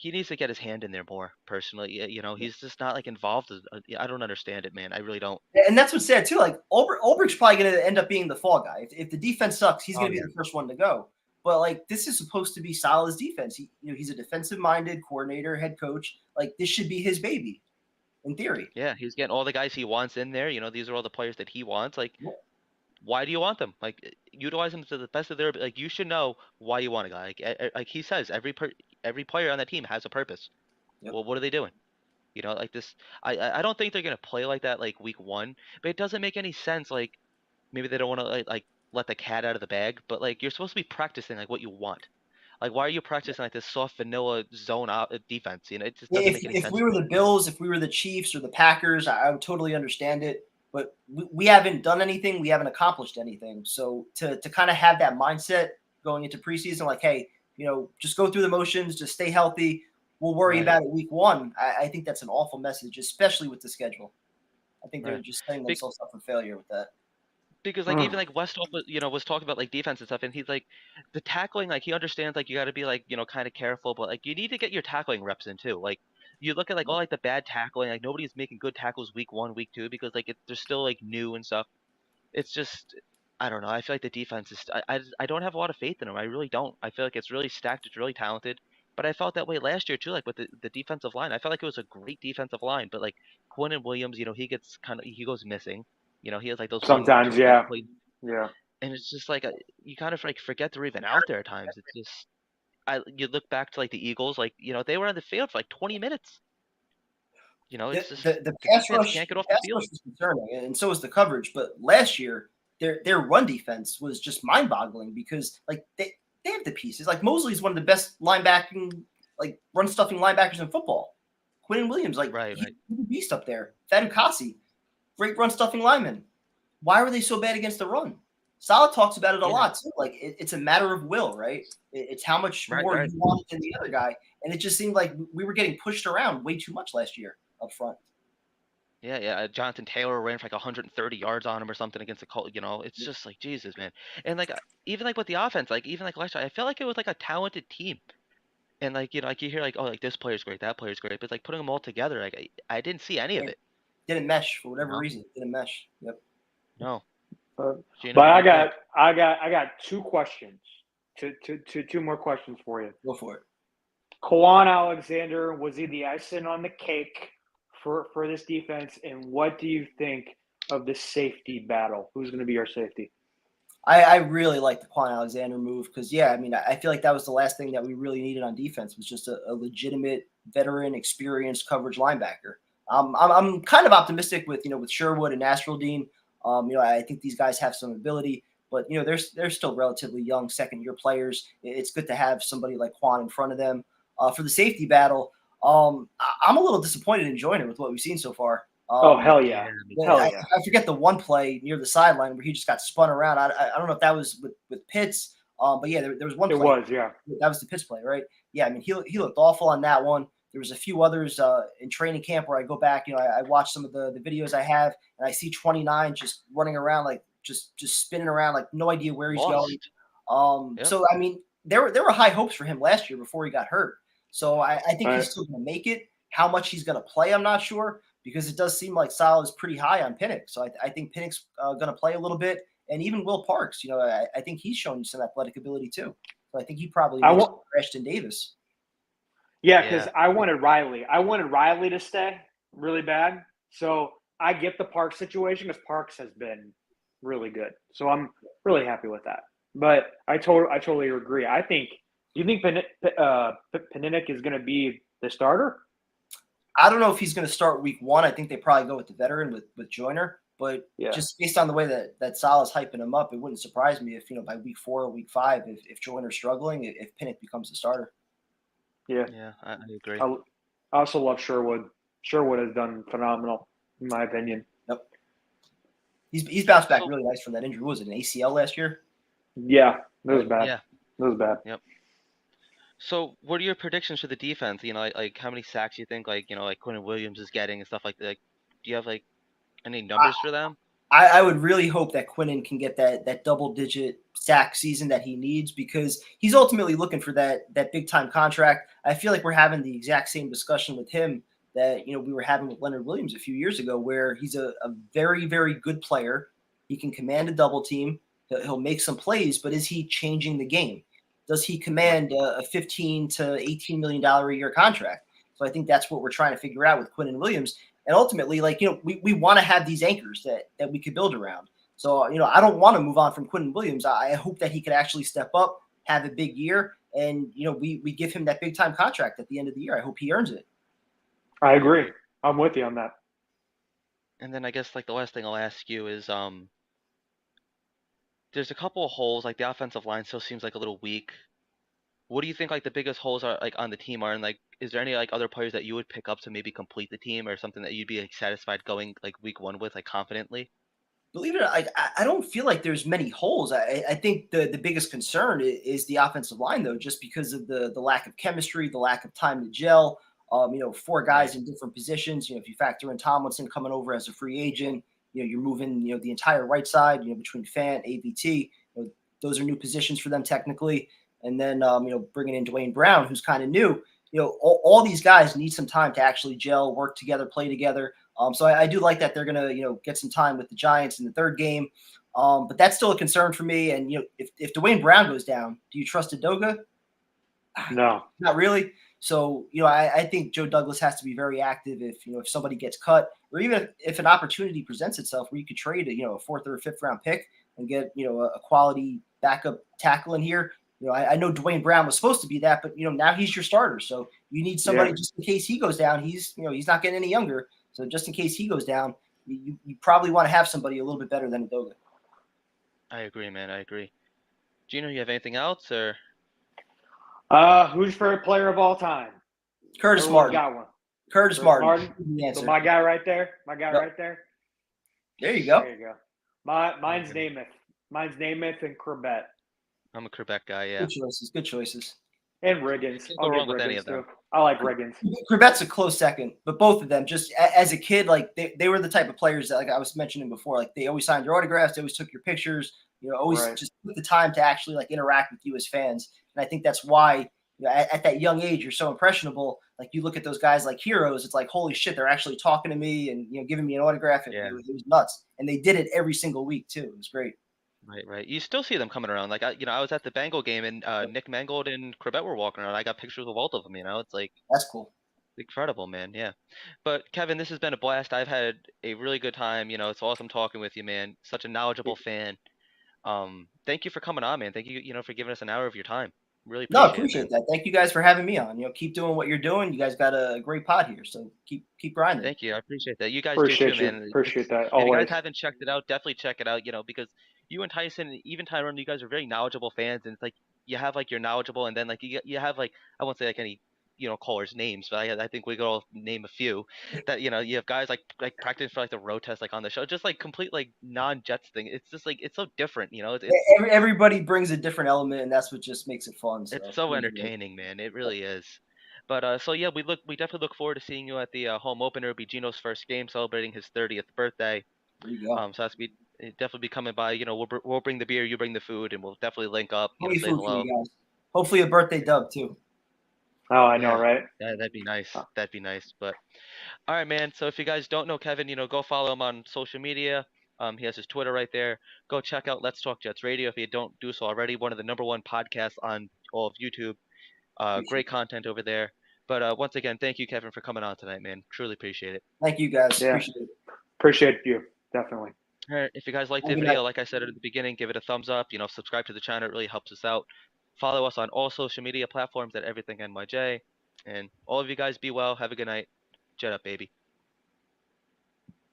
needs to get his hand in there more personally. He's just not like involved. I don't understand it, man. I really don't. And that's what's sad too. Like Ulbrich's probably going to end up being the fall guy. If the defense sucks, he's Oh going to yeah. be the first one to go. But like this is supposed to be Salah's defense. He's a defensive-minded coordinator, head coach. Like this should be his baby, in theory. Yeah, he's getting all the guys he wants in there. These are all the players that he wants. Like, why do you want them? Like, utilize them to the best of their. Like, you should know why you want a guy. Like he says, every player on that team has a purpose. Yep. Well, what are they doing? Like this. I don't think they're gonna play like that like week one. But it doesn't make any sense. Like, maybe they don't want to like let the cat out of the bag. But like, you're supposed to be practicing like what you want. Like, why are you practicing like this soft vanilla zone defense? It just doesn't make any If sense we to were me. the Bills, if we were the Chiefs or the Packers, I would totally understand it. But we haven't done anything. We haven't accomplished anything. So to kind of have that mindset going into preseason, like, hey, just go through the motions, just stay healthy. We'll worry Right. about it week one. I think that's an awful message, especially with the schedule. I think they're Right. just setting Be- themselves up for failure with that. because like Ugh. even like Westhoff was was talking about like defense and stuff, and he's like the tackling, like he understands like you got to be like kind of careful, but like you need to get your tackling reps in too. Like you look at like all like the bad tackling, like nobody's making good tackles week 1, week 2 because like they're still like new and stuff. It's just I don't know. I feel like the defense is I don't have a lot of faith in them. I really don't. I feel like it's really stacked. It's really talented. But I felt that way last year too, like with the defensive line. I felt like it was a great defensive line, but like Quinn and Williams, he gets he goes missing. He has like those one Sometimes, two big yeah, plays, yeah. and it's just like you kind of like forget they're even out there at times. It's just you look back to like the Eagles, like they were on the field for like 20 minutes. The, It's just the the pass defense rush can't get the off the pass field. rush was concerning, and so was the coverage. But last year, their run defense was just mind boggling because like they have the pieces. Like Mosley is one of the best linebacking, like run stuffing linebackers in football. Quinn Williams, like Right, he's right. a beast up there. Thad Ukasi, great run stuffing lineman. Why were they so bad against the run? Salah talks about it a Yeah, lot too. Like it's a matter of will, right? It's how much right, more right. you want it than the other guy, and it just seemed like we were getting pushed around way too much last year up front. Yeah, yeah. Jonathan Taylor ran for like 130 yards on him or something against the Colts. It's just like Jesus, man. And like even like with the offense, like even like last year, I felt like it was like a talented team. And like like you hear like oh like this player's great, that player's great, but like putting them all together, like I didn't see any of It it. didn't mesh for You whatever know? reason. It didn't mesh. Yep. No. But, Gino, but what do I you think? got I got I got two questions. Two more questions for you. Go for it. Kwan Alexander, was he the icing on the cake for this defense? And what do you think of the safety battle? Who's going to be our safety? I really like the Quan Alexander move because yeah, I mean I feel like that was the last thing that we really needed on defense was just a legitimate veteran, experienced coverage linebacker. I'm kind of optimistic with with Sherwood and Nasruddin. I think these guys have some ability, but they're still relatively young second year players. It's good to have somebody like Quan in front of them. For the safety battle, I'm a little disappointed in Joyner with what we've seen so far. Oh, hell yeah. Yeah, me Yeah, too. Hell I, yeah. I forget the one play near the sideline where he just got spun around. I don't know if that was with Pitts, but yeah, there was one It play was, yeah. that was the Pitts play, right? Yeah, I mean he looked awful on that one. There was a few others in training camp where I go back, I watch some of the videos I have, and I see 29 just running around like just spinning around like no idea where he's going. Lost. Yep. So I mean there were high hopes for him last year before he got hurt. So I think Right. he's still going to make it. How much he's going to play, I'm not sure because it does seem like Sal is pretty high on Pinnock. So I think Pinnock's going to play a little bit, and even Will Parks. I think he's shown you some athletic ability too. So I think he probably I makes want, Ashton Davis. yeah, because Yeah. I wanted Riley. I wanted Riley to stay really bad. So I get the Parks situation because Parks has been really good. So I'm really happy with that. But I totally agree. I think. Do you think Paninic is going to be the starter? I don't know if he's going to start week 1. I think they probably go with the veteran with Joyner. But Yeah. just based on the way that Sal is hyping him up, it wouldn't surprise me if by week 4 or week 5, if Joyner's struggling, if Pinnock becomes the starter. Yeah. Yeah, I agree. I also love Sherwood. Sherwood has done phenomenal, in my opinion. Yep. He's bounced back So really nice from that injury. What was it, an ACL last year? Yeah, that was Right. bad. yeah. That was bad. Yep. So what are your predictions for the defense? Like how many sacks you think like Quinn Williams is getting and stuff like that? Like, do you have like any numbers for them? I would really hope that Quinnen can get that double-digit sack season that he needs because he's ultimately looking for that big-time contract. I feel like we're having the exact same discussion with him that we were having with Leonard Williams a few years ago, where he's a very, very good player. He can command a double team. He'll make some plays, but is he changing the game? Does he Right. command a $15 to $18 million a year contract? So I think that's what we're trying to figure out with Quinnen Williams. And ultimately, we want to have these anchors that we could build around. So, I don't want to move on from Quinton Williams. I hope that he could actually step up, have a big year, and, we give him that big time contract at the end of the year. I hope he earns it. I agree. I'm with you on that. And then I guess like the last thing I'll ask you is there's a couple of holes, like the offensive line still seems like a little weak. What do you think like the biggest holes are like on the team are, and like is there any like other players that you would pick up to maybe complete the team or something that you'd be like satisfied going like week 1 with like confidently? Believe it or not, I don't feel like there's many holes. I think the biggest concern is the offensive line, though, just because of the lack of chemistry, the lack of time to gel. Four Right. guys in different positions. If you factor in Tomlinson coming over as a free agent, you're moving, the entire right side, between Fant, AVT. Those are new positions for them technically. And then, bringing in Dwayne Brown, who's kind of new. All these guys need some time to actually gel, work together, play together. So I do like that they're gonna, get some time with the Giants in the third game. But that's still a concern for me. And if Dwayne Brown goes down, do you trust Adoga? No. Not really. So, I think Joe Douglas has to be very active if somebody gets cut, or even if an opportunity presents itself where you could trade a fourth or a fifth round pick and get, a quality backup tackle in here. I know Dwayne Brown was supposed to be that, but now he's your starter. So you need somebody just in case he goes down. He's not getting any younger. So just in case he goes down, you probably want to have somebody a little bit better than Adoga. I agree, man. I agree. Gino, you have anything else or? Who's favorite player of all time? Curtis Everyone's Martin. got one. Curtis Martin. The So answer. my guy right there. My guy right there. There you go. There you go. Mine's Namath. Mine's Namath and Corbett. I'm a Quebec guy, yeah. Good choices. Good choices. And Riggins. Can't I'll go give wrong with any Riggins of them. too. I like Riggins. Corbett's a close second, but both of them, just as a kid, like they were the type of players that, like I was mentioning before, like they always signed your autographs, they always took your pictures, always Right. just took the time to actually like interact with you as fans. And I think that's why at that young age you're so impressionable. Like you look at those guys like heroes, it's like holy shit, they're actually talking to me and giving me an autograph. Yeah. It was nuts, and they did it every single week too. It was great. Right. You still see them coming around. Like I was at the Bengal game and Nick Mangold and Corbett were walking around. I got pictures of both of them. It's like That's cool. incredible, man. Yeah. But Kevin, this has been a blast. I've had a really good time. It's awesome talking with you, man. Such a knowledgeable fan. Thank you for coming on, man. Thank you, for giving us an hour of your time. Really No, I appreciate it, man. appreciate that. Thank you guys for having me on. Keep doing what you're doing. You guys got a great pod here, so keep grinding. Thank you. I appreciate that. You guys Appreciate do too, you. man. Appreciate that. If you Always. guys haven't checked it out, definitely check it out. Because you and Tyson, even Tyrone, you guys are very knowledgeable fans, and it's like you have like you're knowledgeable, and then like you have like I won't say like any callers names, but I think we could all name a few that you have guys like practicing for like the road test like on the show, just like complete like non-Jets thing. It's just like it's so different, Everybody brings a different element, and that's what just makes it fun. So. It's so entertaining, man. It really is. But so yeah, we definitely look forward to seeing you at the home opener. It'll be Gino's first game, celebrating his 30th birthday. There you go. So that's definitely be coming by. We'll bring the beer, you bring the food, and we'll definitely link up. Plenty of Say food for hello. you guys. Hopefully a birthday dub too. Oh, I know, right? That'd be nice. That'd be nice. But all right, man. So if you guys don't know Kevin, go follow him on social media. He has his Twitter right there. Go check out Let's Talk Jets Radio if you don't do so already. One of the #1 podcasts on all of YouTube. Great content over there. But once again, thank you, Kevin, for coming on tonight, man. Truly appreciate it. Thank you, guys. Yeah. Appreciate it. Appreciate you. Definitely. All right. If you guys liked the video, like I said at the beginning, give it a thumbs up. Subscribe to the channel. It really helps us out. Follow us on all social media platforms at Everything NYJ. And all of you guys be well. Have a good night. Jet up, baby.